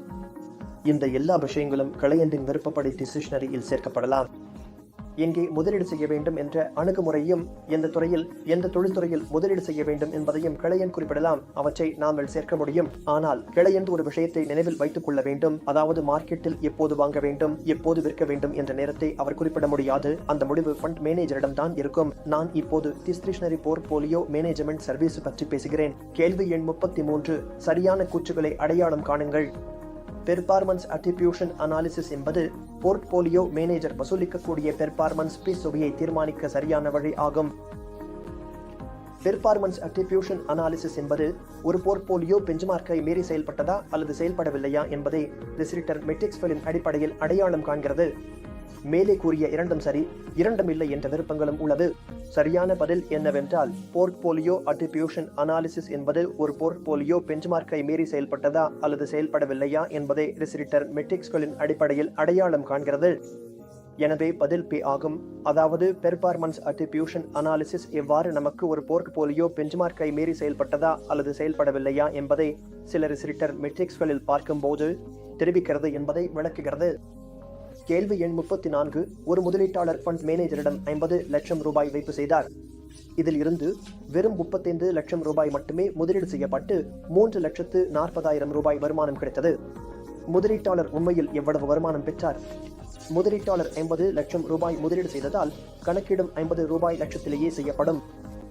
இந்த எல்லா விஷயங்களும் கிளையண்டின் விருப்பப்படி டிஸ்கிரிஷனரியில் சேர்க்கப்படலாம். எங்கே முதலீடு செய்ய வேண்டும் என்ற அணுகுமுறையும், எந்த துறையில் எந்த தொழில்துறையில் முதலீடு செய்ய வேண்டும் என்பதையும் கிளையண்ட் குறிப்பிடலாம். அவற்றை நாங்கள் சேர்க்க முடியும். ஆனால் கிளையண்ட் ஒரு விஷயத்தை நினைவில் வைத்துக் கொள்ள வேண்டும். அதாவது மார்க்கெட்டில் எப்போது வாங்க வேண்டும், எப்போது விற்க வேண்டும் என்ற நேரத்தை அவர் குறிப்பிட முடியாது. அந்த முடிவு ஃபண்ட் மேனேஜரிடம் தான் இருக்கும். நான் இப்போது டிஸ்கிரிஷனரி போர்ட்போலியோ மேனேஜ்மெண்ட் சர்வீஸ் பற்றி பேசுகிறேன். கேள்வி எண் 33. சரியான கூற்றுகளை அடையாளம் காணுங்கள். பெர்ஃபார்மன்ஸ் அட்ரிபியூஷன் அனாலிசிஸ் என்பது போர்ட்போலியோ மேனேஜர் வசூலிக்கக்கூடிய பெர்ஃபார்மன்ஸ் பீஸ் தொகையை தீர்மானிக்க சரியான வழி ஆகும். பெர்ஃபார்மன்ஸ் அட்ரிபியூஷன் அனாலிசிஸ் என்பது ஒரு போர்ட்போலியோ பெஞ்ச்மார்க்கை மீறி செயல்பட்டதா அல்லது செயல்படவில்லையா என்பதை ரிசல்ட் மெட்ரிக்ஸ்களின் அடிப்படையில் அடையாளம் காண்கிறது. மேலே கூறிய இரண்டும் சரி, இரண்டும் இல்லை என்ற விருப்பங்களும் உள்ளது. சரியான பதில் என்னவென்றால், போர்ட்போலியோ அட்ரிபியூஷன் அனாலிசிஸ் என்பது ஒரு போர்ட்போலியோ பெஞ்ச்மார்க்கை மீறி செயல்பட்டதா அல்லது செயல்படவில்லையா என்பதை ரிசல்ட் மெட்ரிக்ஸ்களின் அடிப்படையில் அடையாளம் காண்கிறது. எனவே பதில் பி ஆகும். அதாவது பெர்ஃபார்மன்ஸ் அட்ரிபியூஷன் அனாலிசிஸ் எவ்வாறு நமக்கு ஒரு போர்ட்போலியோ பெஞ்ச்மார்க்கை மீறி செயல்பட்டதா அல்லது செயல்படவில்லையா என்பதை சில ரிசல்ட் மெட்ரிக்ஸ்களில் பார்க்கும்போது தெரிவிக்கிறது என்பதை விளக்குகிறது. கேள்வி எண் 34. ஒரு முதலீட்டாளர் ஃபண்ட் மேனேஜரிடம் 50 லட்சம் ரூபாய் வைப்பு செய்தார். இதில் இருந்து வெறும் 35 லட்சம் ரூபாய் மட்டுமே முதலீடு செய்யப்பட்டு 3,40,000 ரூபாய் வருமானம் கிடைத்தது. முதலீட்டாளர் உண்மையில் எவ்வளவு வருமானம் பெற்றார்? முதலீட்டாளர் 50 லட்சம் ரூபாய் முதலீடு செய்ததால் கணக்கிடும் 50 ரூபாய் லட்சத்திலேயே செய்யப்படும்.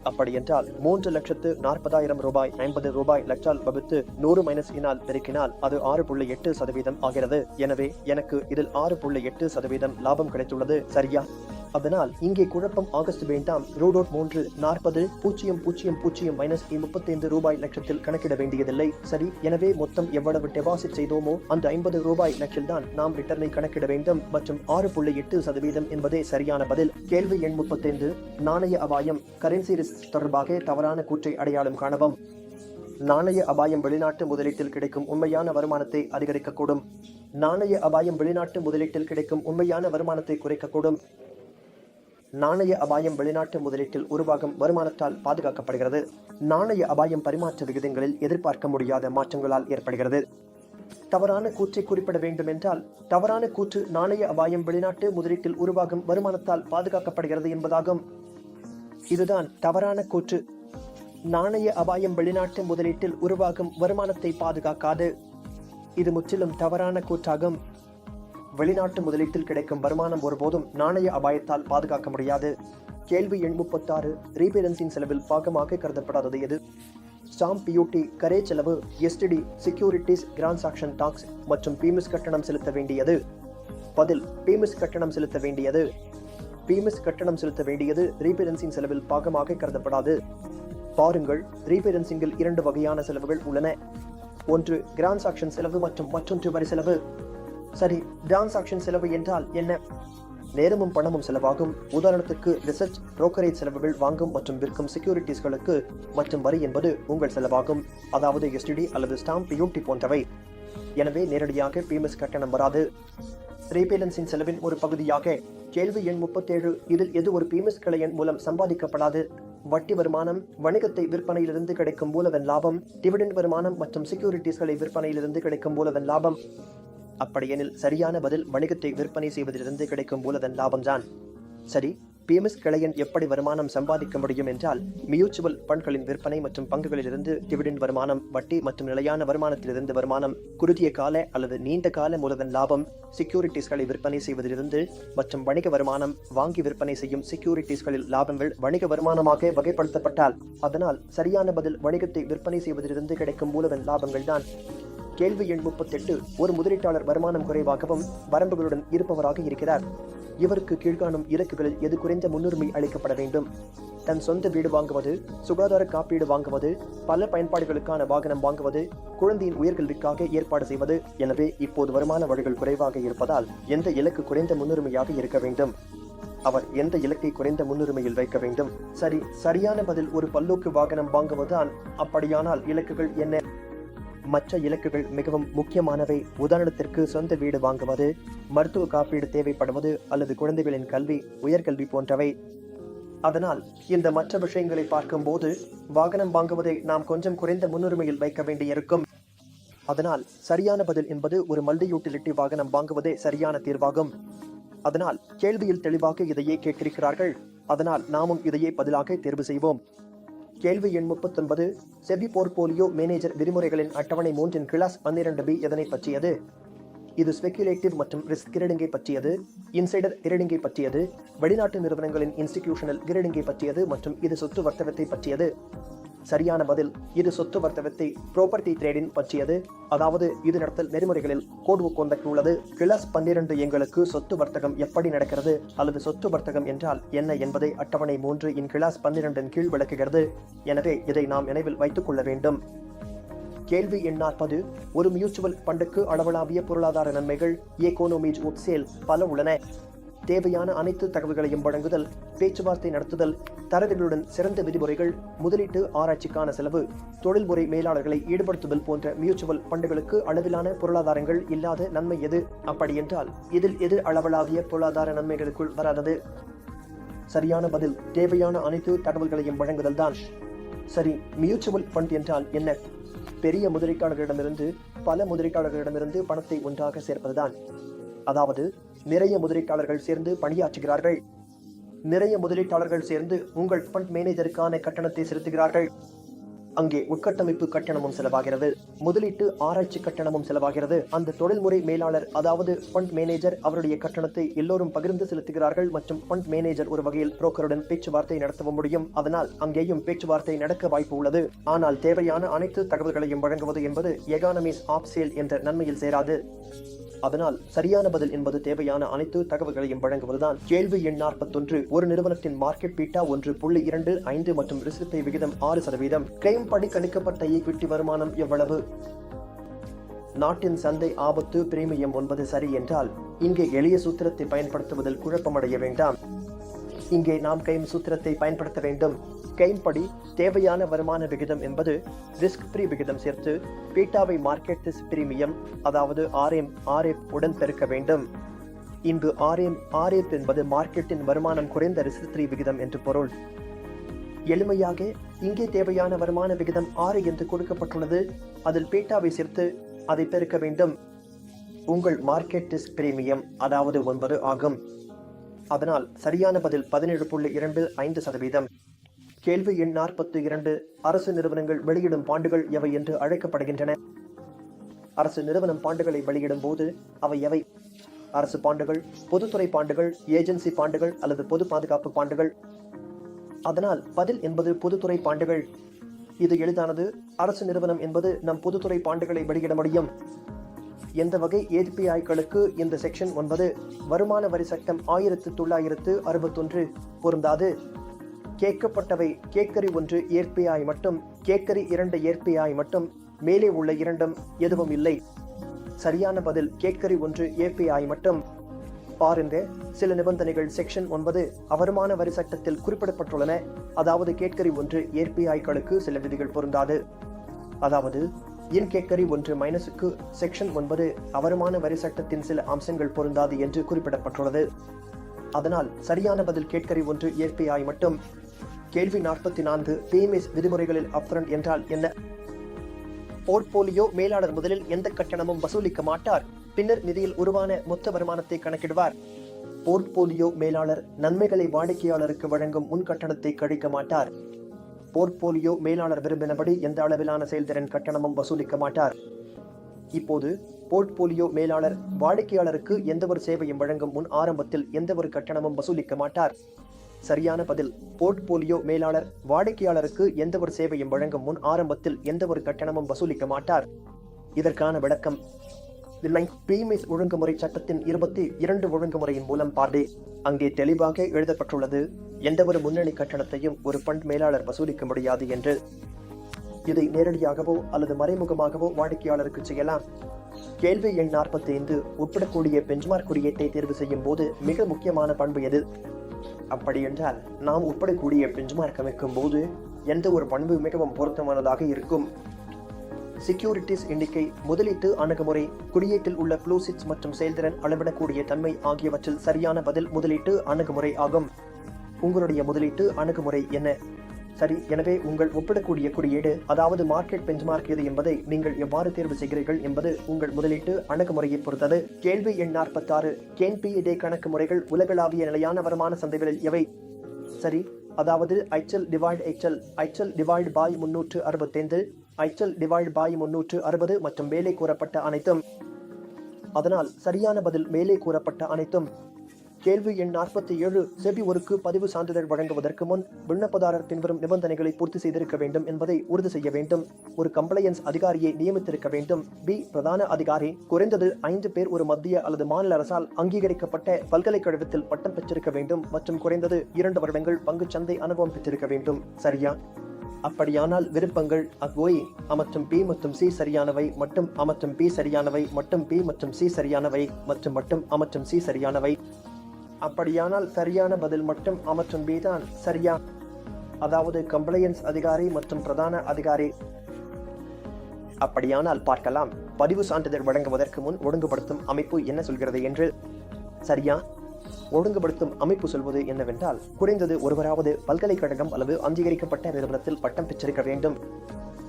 அப்படியென்றால் 3,40,000 ரூபாய் 50 ரூபாய் லட்சால் வகுத்து 100 மைனஸ் இனால் பெருக்கினால் அது 6.8% ஆகிறது. எனவே எனக்கு இதில் 6.8% லாபம் கிடைத்துள்ளது. சரியா? அதனால் இங்கே குழப்பம் ஆகஸ்ட் வேண்டாம். ரூடோட் 3,40,000 மைனஸ் 35 ரூபாய் லட்சத்தில் கணக்கிட வேண்டியதில்லை. சரி, எனவே மொத்தம் எவ்வளவு டெபாசிட் செய்தோமோ அந்த 50 ரூபாய் லட்சில் தான் நாம் ரிட்டர்னை கணக்கிட வேண்டும் மற்றும் 6.8% என்பதே சரியான பதில். கேள்வி எண் 35. நாணய அபாயம் கரன்சி ரிஸ்க் தொடர்பாக தவறான கூற்றை அடையாளம் காணவும். நாணய அபாயம் வெளிநாட்டு முதலீட்டில் கிடைக்கும் உண்மையான வருமானத்தை அதிகரிக்கக்கூடும். நாணய அபாயம் வெளிநாட்டு முதலீட்டில் கிடைக்கும் உண்மையான வருமானத்தை குறைக்கக்கூடும். நாணய அபாயம் வெளிநாட்டு முதலீட்டில் உருவாகும் வருமானத்தால் பாதுகாக்கப்படுகிறது. நாணய அபாயம் பரிமாற்ற விகிதங்களில் எதிர்பார்க்க முடியாத மாற்றங்களால் ஏற்படுகிறது. தவறான கூற்றை குறிப்பிட வேண்டும் என்றால் தவறான கூற்று நாணய அபாயம் வெளிநாட்டு முதலீட்டில் உருவாகும் வருமானத்தால் பாதுகாக்கப்படுகிறது என்பதாகும். இதுதான் தவறான கூற்று. நாணய அபாயம் வெளிநாட்டு முதலீட்டில் உருவாகும் வருமானத்தை பாதுகாக்காது. இது முற்றிலும் தவறான கூற்றாகும். வெளிநாட்டு முதலீட்டில் கிடைக்கும் வருமானம் ஒருபோதும் நாணய அபாயத்தால் பாதுகாக்க முடியாது. கேள்வி எண் 36. ரீபேலன்சிங் செலவில் பாகமாக கருதப்படாதது எது? ஸ்டாம்ப் டியூட்டி, கரே செலவு, எஸ்டிடி, செக்யூரிட்டிஸ், டிரான்சாக்ஷன் டாக்ஸ் மற்றும் பீமிஸ் கட்டணம் செலுத்த வேண்டியது. பதில்: பீமிஸ் கட்டணம் செலுத்த வேண்டியது. பீமிஸ் கட்டணம் செலுத்த வேண்டியது ரீபேலன்சிங் செலவில் பாகமாக கருதப்படாது. பாருங்கள், ரீபேலன்சிங்கில் 2 வகையான செலவுகள் உள்ளன. ஒன்று டிரான்சாக்ஷன் செலவு மற்றும் மற்றொன்று வரி செலவு. சரி, டிரான்சாக்ஷன் செலவு என்றால் என்ன? நேரமும் பணமும் செலவாகும். உதாரணத்துக்கு ரிசர்ச், புரோக்கரேஜ் செலவுகள், வாங்கும் மற்றும் விற்கும் செக்யூரிட்டிஸ்களுக்கு. மற்றும் வரி என்பது உங்கள் செலவாகும், அதாவது எஸ்டிடி அல்லது ஸ்டாம்ப் டியூட்டி போன்றவை. எனவே நேரடியாக பீமிஸ் கட்டணம் வராது. ரீபேலன்சிங் செலவின் ஒரு பகுதியாக கேள்வி எண் 37. இதில் எது ஒரு பீமிஸ் கிளையன் மூலம் சம்பாதிக்கப்படாது? வட்டி வருமானம், வணிகத்தை விற்பனையிலிருந்து கிடைக்கும் மூலதன லாபம், டிவிடெண்ட் வருமானம் மற்றும் செக்யூரிட்டிஸ்களை விற்பனையிலிருந்து கிடைக்கும் மூலதன லாபம். அப்படியெனில் சரியான பதில் வணிகத்தை விற்பனை செய்வதிலிருந்து கிடைக்கும் மூலதன லாபம்தான். சரி, பிஎம்எஸ் கிளையன் எப்படி வருமானம் சம்பாதிக்க முடியும் என்றால் மியூச்சுவல் ஃபண்ட்களின் விற்பனை மற்றும் பங்குகளிலிருந்து டிவிடெண்ட் வருமானம், வட்டி மற்றும் நிலையான வருமானத்திலிருந்து வருமானம், குறுகிய கால அல்லது நீண்ட கால மூலதன லாபம், செக்யூரிட்டிஸ்களை விற்பனை செய்வதிலிருந்து மற்றும் வணிக வருமானம், வாங்கி விற்பனை செய்யும் செக்யூரிட்டிஸ்களில் லாபங்கள் வணிக வருமானமாக வகைப்படுத்தப்பட்டால் அதனால் சரியான பதில் வணிகத்தை விற்பனை செய்வதிலிருந்து கிடைக்கும் மூலதன லாபங்கள் தான். கேள்வி எண் 38. ஒரு முதலீட்டாளர் வருமானம் குறைவாகவும் வரம்புகளுடன் இருப்பவராக இருக்கிறார். இவருக்கு கீழ்காணும் இலக்குகளில் எது குறைந்த முன்னுரிமை அளிக்கப்பட வேண்டும்? தன் சொந்த வீடு வாங்குவது, சுகாதார காப்பீடு வாங்குவது, பல பயன்பாடுகளுக்கான வாகனம் வாங்குவது, குழந்தையின் உயர்கல்விக்காக ஏற்பாடு செய்வது. எனவே இப்போது வருமான வழிகள் குறைவாக இருப்பதால் எந்த இலக்கு குறைந்த முன்னுரிமையாக இருக்க வேண்டும்? அவர் எந்த இலக்கை குறைந்த முன்னுரிமையில் வைக்க வேண்டும்? சரியான பதில் ஒரு பல்லோக்கு வாகனம் வாங்குவதுதான். அப்படியானால் இலக்குகள் என்ன? மற்ற இலக்குகள் மிகவும் முக்கியமானவை. உதாரணத்திற்கு சொந்த வீடு வாங்குவது, மருத்துவ காப்பீடு தேவைப்படுவது அல்லது குழந்தைகளின் கல்வி, உயர்கல்வி போன்றவை. அதனால் இந்த மற்ற விஷயங்களை பார்க்கும்போது வாகனம் வாங்குவதை நாம் கொஞ்சம் குறைந்த முன்னுரிமையில் வைக்க வேண்டியிருக்கும். அதனால் சரியான பதில் என்பது ஒரு மல்டி யூட்டிலிட்டி வாகனம் வாங்குவதே சரியான தீர்வாகும். அதனால் கேள்வியில் தெளிவாக இதையே கேட்டிருக்கிறார்கள். அதனால் நாமும் இதையே பதிலாக தேர்வு செய்வோம். கேள்வி எண் 39. செபி போர்ட்போலியோ மேனேஜர் விதிமுறைகளின் அட்டவணை 3 கிளாஸ் 12B எதனை பற்றியது? இது ஸ்பெகுலேட்டிவ் மற்றும் ரிஸ்க் கிரேடிங்கை பற்றியது, இன்சைடர் கிரேடிங்கை பற்றியது, வெளிநாட்டு நிறுவனங்களின் இன்ஸ்டிடியூஷனல் கிரேடிங்கை பற்றியது மற்றும் இது சொத்து வர்த்தகத்தை பற்றியது. சரியான பதில் இது சொத்து வர்த்தகத்தை ப்ராப்பர்ட்டி ட்ரேடிங் பற்றியது. அதாவது இது நடத்தல் நெறிமுறைகளில் கோட் ஆஃப் கான்டக்ட் உள்ளது. கிளாஸ் 12 எங்களுக்கு சொத்து வர்த்தகம் எப்படி நடக்கிறது அல்லது சொத்து வர்த்தகம் என்றால் என்ன என்பதை அட்டவணை 3 இன் கிளாஸ் 12 கீழ் விளக்குகிறது. எனவே இதை நாம் நினைவில் வைத்துக் கொள்ள வேண்டும். கேள்வி எண் 40. ஒரு மியூச்சுவல் ஃபண்டுக்கு அளவளாவிய பொருளாதார நன்மைகள் எகோனோமிஸ் ஆஃப் ஸ்கேல் பல உள்ளன. தேவையான அனைத்து தகவல்களையும் வழங்குதல், பேச்சுவார்த்தை நடத்துதல், தரவுகளுடன் சிறந்த விதிமுறைகள், முதலீட்டு ஆராய்ச்சிக்கான செலவு, தொழில்முறை மேலாளர்களை ஈடுபடுத்துதல் போன்ற மியூச்சுவல் ஃபண்டுகளுக்கு அளவிலான பொருளாதாரங்கள் இல்லாத நன்மை எது? அப்படி என்றால் இதில் எது அளவளாவிய பொருளாதார நன்மைகளுக்குள் வராதது? சரியான பதில் தேவையான அனைத்து தகவல்களையும் வழங்குதல் தான். சரி, மியூச்சுவல் ஃபண்ட் என்றால் என்ன? பெரிய முதலீட்டாளர்களிடமிருந்து பல முதலீட்டாளர்களிடமிருந்து பணத்தை ஒன்றாக சேர்ப்பதுதான். அதாவது நிறைய முதலீட்டாளர்கள் சேர்ந்து பணியாற்றுகிறார்கள். நிறைய முதலீட்டாளர்கள் சேர்ந்து உங்கள் ஃபண்ட் மேனேஜருக்கான கட்டணத்தை செலுத்துகிறார்கள். அங்கே உட்கட்டமைப்பு கட்டணமும் செலவாகிறது, முதலீட்டு ஆராய்ச்சி கட்டணமும் செலவாகிறது. அந்த தொழில்முறை மேலாளர் அதாவது ஃபண்ட் மேனேஜர் அவருடைய கட்டணத்தை எல்லோரும் பகிர்ந்து செலுத்துகிறார்கள் மற்றும் ஃபண்ட் மேனேஜர் ஒரு வகையில் புரோக்கருடன் பேச்சுவார்த்தை நடத்தவும் முடியும். அதனால் அங்கேயும் பேச்சுவார்த்தை நடக்க வாய்ப்பு உள்ளது. ஆனால் தேவையான அனைத்து தகவல்களையும் வழங்குவது என்பது எகானமிஸ் ஆஃப் சேல் என்ற நன்மையில் சேராது. அதனால் சரியான பதில் என்பது தேவையான அனைத்து தகவல்களையும் வழங்குவதுதான். கேள்வி எண் 41. ஒரு நிறுவனத்தின் மார்க்கெட் பீட்டா 1.25 மற்றும் ரிசர்வ் பே விகிதம் 6%. கிளைம் படி கணிக்கப்பட்ட ஈக்விட்டி வருமானம் எவ்வளவு? நாட்டின் சந்தை ஆபத்து பிரீமியம் 9 சரி என்றால் இங்கே எளிய சூத்திரத்தை பயன்படுத்துவதில் குழப்பமடைய வேண்டாம். இங்கே நாம் கைம் சூத்திரத்தை பயன்படுத்த வேண்டும். கைம் படி தேவையான வருமான விகிதம் என்பது ரிஸ்க் ஃப்ரீ விகிதம் சேர்த்து பீட்டாவை மார்க்கெட் ரிஸ்க் பிரீமியம் அதாவது RF உடன் பெருக்க வேண்டும். இங்கு RF என்பது மார்க்கெட்டின் வருமானம் குறைந்த ரிஸ்க் ஃப்ரீ விகிதம் என்று பொருள். எளிமையாக இங்கே தேவையான வருமான விகிதம் 6 என்று கொடுக்கப்பட்டுள்ளது. அதில் பீட்டாவை சேர்த்து அதை பெருக்க வேண்டும். உங்கள் மார்க்கெட் ரிஸ்க் பிரீமியம் அதாவது 9 ஆகும். அதனால் சரியான பதில் 17.25%. கேள்வி எண் 42. அரசு நிறுவனங்கள் வெளியிடும் பாண்டுகள் எவை என்று அழைக்கப்படுகின்றன? அரசு நிறுவனம் பாண்டுகளை வெளியிடும் போது அவை எவை? அரசு பாண்டுகள், பொதுத்துறை பாண்டுகள், ஏஜென்சி பாண்டுகள் அல்லது பொது பாதுகாப்பு பாண்டுகள்? அதனால் பதில் என்பது பொதுத்துறை பாண்டுகள். இது எளிதானது. அரசு நிறுவனம் என்பது நம் பொதுத்துறை பாண்டுகளை வெளியிட முடியும். எந்த வகை ஏபிஐக்களுக்கு இந்த செக்ஷன் 9 வருமான வரி சட்டம் 1961 பொருந்தாது? கேட்கப்பட்டவை கேட்கறி 1 ஏற்பிஐ மட்டும், கேட்கறி 2 ஏற்பிஐ மட்டும், மேலே உள்ள இரண்டும் எதுவும் இல்லை. சரியான பதில் கேட்கறி 1 ஏபிஐ மட்டும். பாருங்க, சில நிபந்தனைகள் செக்ஷன் 9 வருமான வரி சட்டத்தில் குறிப்பிடப்பட்டுள்ளன. அதாவது கேட்கறி 1 ஏற்பிஐக்களுக்கு சில விதிகள் பொருந்தாது. அதாவது இன் கேட்கறி 1 மைனஸுக்கு செக்ஷன் 9 வருமான வரி சட்டத்தின் சில அம்சங்கள் பொருந்தாது என்று குறிப்பிடப்பட்டுள்ளது. அதனால் சரியான பதில் கேட்கறி 1 ஏற்பிஐ மட்டும். கேள்வி 44. PMS விதிமுறைகளில் அப்ஃப்ரண்ட் என்றால் என்ன? போர்ட்போலியோ மேலாளர் முதலில் எந்த கட்டணமும் வசூலிக்க மாட்டார். பின்னர் நிதியில் உருவான மொத்த வருமானத்தை கணக்கிடுவார். போர்ட்போலியோ மேலாளர் நன்மைகளை வாடிக்கையாளருக்கு வழங்கும் முன் கட்டணத்தை கழிக்க மாட்டார். போர்ட்போலியோ மேலாளர் விரும்பினபடி எந்த அளவிலான செயல்திறன் கட்டணமும் வசூலிக்க மாட்டார். இப்போது போர்ட்போலியோ மேலாளர் வாடிக்கையாளருக்கு எந்த ஒரு சேவையும் வழங்கும் முன் ஆரம்பத்தில் எந்த ஒரு கட்டணமும் வசூலிக்க மாட்டார். சரியான பதில் போர்ட்போலியோ மேலாளர் வாடிக்கையாளருக்கு எந்த ஒரு சேவையும் வழங்கும் முன் ஆரம்பத்தில் எந்த ஒரு கட்டணமும் வசூலிக்க மாட்டார். இதற்கான விளக்கம் PMS ஒழுங்குமுறை சட்டத்தின் 22 ஒழுங்குமுறையின் மூலம் பாரு. அங்கே தெளிவாக எழுதப்பட்டுள்ளது எந்த ஒரு முன்னணி கட்டணத்தையும் ஒரு ஃபண்ட் மேலாளர் வசூலிக்க முடியாது என்று. இதை நேரடியாகவோ அல்லது மறைமுகமாகவோ வாடிக்கையாளருக்கு செய்யலாம். கேள்வி எண் 45. ஒப்பிடக்கூடிய பெஞ்ச்மார்க் குறியீட்டை தேர்வு செய்யும் போது மிக முக்கியமான பண்பு எது? அப்படி என்றால் நாம் ஒப்பிடக்கூடிய பெஞ்ச்மார்க் அமைக்கும் போது எந்த ஒரு பண்பு மிகவும் பொருத்தமானதாக இருக்கும்? செக்யூரிட்டிஸ் எண்ணிக்கை, முதலீட்டு அணுகுமுறை, குறியீட்டில் உள்ள ப்ளூசிட்ஸ் மற்றும் செயல்திறன் அளவிடக்கூடிய தன்மை ஆகியவற்றில் சரியான பதில் முதலீட்டு அணுகுமுறை ஆகும். உங்களுடைய முதலீட்டு அணுகுமுறை என்ன? சரி, எனவே உங்கள் ஒப்பிடக்கூடிய குறியீடு அதாவது மார்க்கெட் பெஞ்ச்மார்க் எது என்பதை நீங்கள் எவ்வாறு தேர்வு செய்கிறீர்கள் என்பது உங்கள் முதலீட்டு அணுகுமுறையை பொறுத்தது. கேள்வி எண் 46. KNPD கணக்கு முறைகள் உலகளாவிய நிலையான வருமான சந்தைகளில் எவை? சரி, அதாவது ஐச்சல் டிவைட் பை 365, ஐச்சல் டிவைட் பை 360 மற்றும் மேலே கூறப்பட்ட அனைத்தும். அதனால் சரியான பதில் மேலே கூறப்பட்ட அனைத்தும். கேள்வி எண் 47. செபி ஒருக்கு பதிவு சான்றிதழ் வழங்குவதற்கு முன் விண்ணப்பதாரர் பின்வரும் நிபந்தனைகளை பூர்த்தி செய்திருக்க வேண்டும் என்பதை உறுதி செய்ய வேண்டும். ஒரு கம்ப்ளையன்ஸ் அதிகாரியை நியமித்திருக்க வேண்டும். பி. பிரதான அதிகாரி குறைந்தது 5 பேர் ஒரு மத்திய அல்லது மாநில அரசால் அங்கீகரிக்கப்பட்ட பல்கலைக்கழகத்தில் பட்டம் பெற்றிருக்க வேண்டும் மற்றும் குறைந்தது 2 வருடங்கள் பங்குச்சந்தை அனுபவம் பெற்றிருக்க வேண்டும். சரியா? அப்படியானால் விருப்பங்கள் அக்வோய் மற்றும் பி மற்றும் சி சரியானவை மற்றும் மற்றும் பி சரியானவை மற்றும் பி மற்றும் சி சரியானவை மற்றும் மற்றும் சி சரியானவை. அப்படியானால் சரியான பதில் மட்டும் மற்றும் பி தான். சரியா? அதாவது கம்ப்ளையன்ஸ் அதிகாரி மற்றும் பிரதான அதிகாரி. அப்படியானால் பார்க்கலாம் பதிவு சான்றிதழ் வழங்குவதற்கு முன் ஒழுங்குபடுத்தும் அமைப்பு என்ன சொல்கிறது என்று. சரியா? ஒழுங்குபடுத்தும் அமைப்பு சொல்வது என்னவென்றால் குறைந்தது ஒருவராவது பல்கலைக்கழகம் அல்லது அங்கீகரிக்கப்பட்ட நிறுவனத்தில் பட்டம் பெற்றிருக்க வேண்டும்.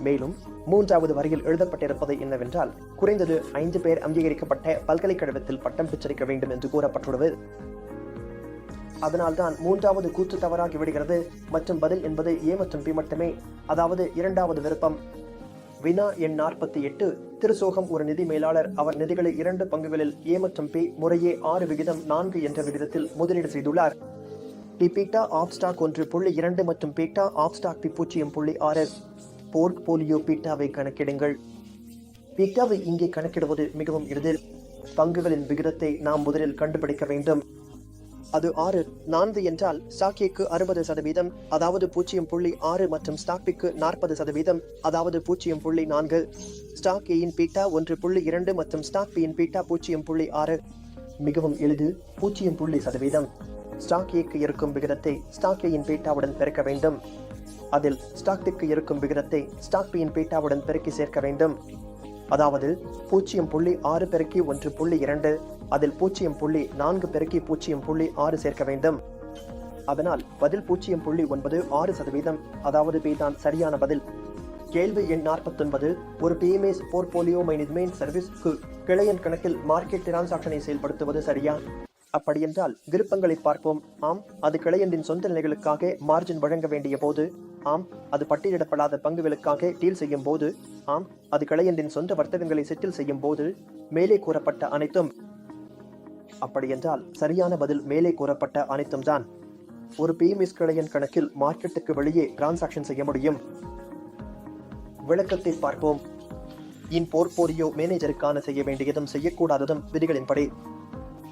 மேலும் 3வது வரியில் எழுதப்பட்டிருப்பது என்னவென்றால் குறைந்தது 5 பேர் அங்கீகரிக்கப்பட்ட பல்கலைக்கழகத்தில் பட்டம் பெற்றிருக்க வேண்டும் என்று கூறப்பட்டுள்ளது. அதனால்தான் மூன்றாவது கூற்று தவறாகி விடுகிறது மற்றும் பதில் என்பது ஏ மற்றும் பி மட்டுமே, அதாவது இரண்டாவது விருப்பம். வினா எண் 48. திருசோகம் ஒரு நிதி மேலாளர். அவர் நிதிகளை 2 பங்குகளில் ஏ மற்றும் பி முறையே 6:4 என்ற விகிதத்தில் முதலீடு செய்துள்ளார். பி பீட்டா ஆஃப் ஸ்டாக் 1.2 மற்றும் beta of stock B 0.6. Portfolio பீட்டாவை கணக்கிடுங்கள். பீட்டாவை இங்கே கணக்கிடுவது மிகவும் எளிது. பங்குகளின் விகிதத்தை நாம் முதலில் கண்டுபிடிக்க வேண்டும். அது 6:4 என்றால் ஸ்டாக் ஏக்கு 60%, அதாவது 0.6 மற்றும் ஸ்டாக் பிக்கு 40%, அதாவது 0.4. ஸ்டாக் ஏயின் பீட்டா 1.2 மற்றும் ஸ்டாக் பியின் பீட்டா 0.6. மிகவும் எளிது. 0.1%. ஸ்டாக் ஏக்கு இருக்கும் விகிதத்தை ஸ்டாக் ஏயின் பீட்டாவுடன் பெருக்க வேண்டும். அதில் ஸ்டாக் பிக்கு இருக்கும் விகிதத்தை ஸ்டாக் பியின் பீட்டாவுடன் பெருக்கி சேர்க்க வேண்டும். அதாவது 0.6 பெருக்கி 1.2, அதில் 0.4 பெருக்கி 0.6 சேர்க்க வேண்டும். அதனால் பதில் 0.96%, அதாவது பி தான் சரியான பதில். கேள்வி எண் 49. ஒரு பிஎம்எஸ் போர்ட்போலியோ மேனேஜ்மெண்ட் சர்வீஸ்க்கு கிளையன் கணக்கில் மார்க்கெட் டிரான்சாக்ஷனை செயல்படுத்துவது சரியா? அப்படியென்றால் விருப்பங்களை பார்ப்போம். ஆம், அது கிளையண்டின் சொந்த நிலைகளுக்காக மார்ஜின் வழங்க வேண்டிய போது. ஆம், அது பட்டியலிடப்படாத பங்குகளுக்காக டீல் செய்யும் போது. ஆம், அது கிளையண்டின் சொந்த வர்த்தகங்களை செட்டில் செய்யும் போது. மேலே கூறப்பட்ட அனைத்தும். அப்படியென்றால் சரியான பதில் மேலே கூறப்பட்ட அனைத்தும் தான். ஒரு பிஎம்எஸ் கிளையன் கணக்கில் மார்க்கெட்டுக்கு வெளியே டிரான்சாக்ஷன் செய்ய முடியும். விளக்கத்தை பார்ப்போம். இன் போர்ட்போலியோ மேனேஜருக்கான செய்ய வேண்டியதும் செய்யக்கூடாததும் விதிகளின்படி.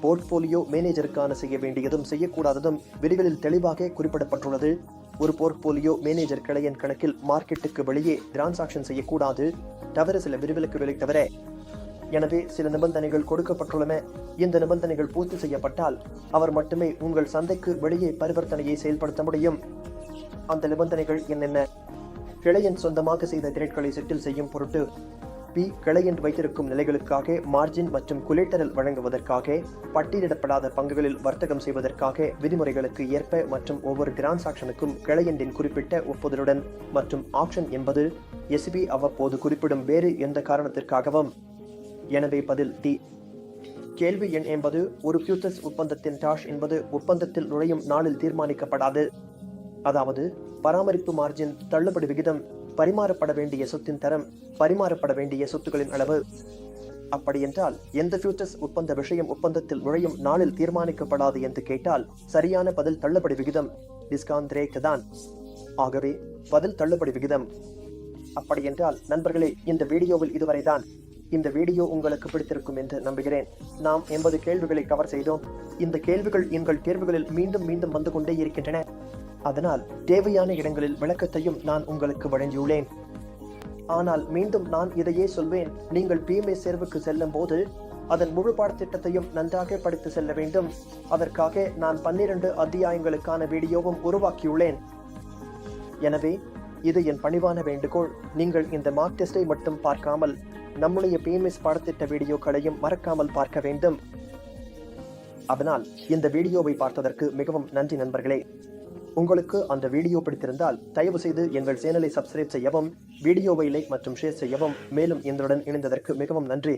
போர்ட்போலியோ மேனேஜருக்கான செய்ய வேண்டியதும் செய்யக்கூடாததும் விதிகளில் தெளிவாக குறிப்பிடப்பட்டுள்ளது. ஒரு போர்ட்போலியோ மேனேஜர் கிளையன் கணக்கில் மார்க்கெட்டுக்கு வெளியே டிரான்சாக்ஷன் செய்யக்கூடாது, தவிர சில விதிவிலக்குகளை தவிர. எனவே சில நிபந்தனைகள் கொடுக்கப்பட்டுள்ளன. இந்த நிபந்தனைகள் பூர்த்தி செய்யப்பட்டால் அவர் மட்டுமே உங்கள் சந்தைக்கு வெளியே பரிவர்த்தனையை செயல்படுத்த முடியும். அந்த நிபந்தனைகள் என்னென்ன? கிளையன் சொந்தமாக செய்த திரட்களை செட்டில் செய்யும் பொருட்டு. பி. கிளையன் வைத்திருக்கும் நிலைகளுக்காக மார்ஜின் மற்றும் கொலேட்டரல் வழங்குவதற்காக, பட்டியலிடப்படாத பங்குகளில் வர்த்தகம் செய்வதற்காக விதிமுறைகளுக்கு ஏற்ப மற்றும் ஒவ்வொரு டிரான்சாக்ஷனுக்கும் கிளையண்டின் குறிப்பிட்ட ஒப்புதலுடன், மற்றும் ஆப்ஷன் என்பது எஸ்பி அவ்வப்போது குறிப்பிடும் வேறு எந்த காரணத்திற்காகவும். எனவே பதில் டி. கேள்வி எண் 80. ஒரு ஃபியூச்சர்ஸ் ஒப்பந்தத்தின் டாஷ் என்பது ஒப்பந்தத்தில் நுழையும் நாளில் தீர்மானிக்கப்படாது. அதாவது பராமரிப்பு மார்ஜின், தள்ளுபடி விகிதம், பரிமாறப்பட வேண்டிய சொத்தின் தரம், பரிமாறப்பட வேண்டிய சொத்துக்களின் அளவு. அப்படியென்றால் எந்த ஃபியூச்சர்ஸ் ஒப்பந்த விஷயம் ஒப்பந்தத்தில் நுழையும் நாளில் தீர்மானிக்கப்படாது என்று கேட்டால் சரியான பதில் தள்ளுபடி விகிதம், டிஸ்கவுண்ட் ரேட் தான். ஆகவே பதில் தள்ளுபடி விகிதம். அப்படியென்றால் நண்பர்களே, இந்த வீடியோவில் இதுவரைதான். இந்த வீடியோ உங்களுக்கு பிடித்திருக்கும் என்று நம்புகிறேன். நாம் 80 கேள்விகளை கவர் செய்தோம். இந்த கேள்விகள் எங்கள் தேர்வுகளில் மீண்டும் மீண்டும் வந்து கொண்டே இருக்கின்றன. அதனால் தேவையான இடங்களில் விளக்கத்தையும் நான் உங்களுக்கு வழங்கியுள்ளேன். ஆனால் மீண்டும் நான் இதையே சொல்வேன், நீங்கள் பிஎம்எஸ் தேர்வுக்கு செல்லும் போது அதன் முழு பாடத்திட்டத்தையும் நன்றாக படித்து செல்ல வேண்டும். அதற்காக நான் 12 அத்தியாயங்களுக்கான வீடியோவும் உருவாக்கியுள்ளேன். எனவே இது என் பணிவான வேண்டுகோள். நீங்கள் இந்த மார்க் டெஸ்டை மட்டும் பார்க்காமல் நம்முடைய பிஎம்எஸ் பாடத்திட்ட வீடியோக்களையும் மறக்காமல் பார்க்க வேண்டும். அதனால் இந்த வீடியோவை பார்த்ததற்கு மிகவும் நன்றி நண்பர்களே. உங்களுக்கு அந்த வீடியோ பிடித்திருந்தால் தயவு செய்து எங்கள் சேனலை சப்ஸ்கிரைப் செய்யவும், வீடியோவை லைக் மற்றும் ஷேர் செய்யவும். மேலும் எங்களுடன் இணைந்ததற்கு மிகவும் நன்றி.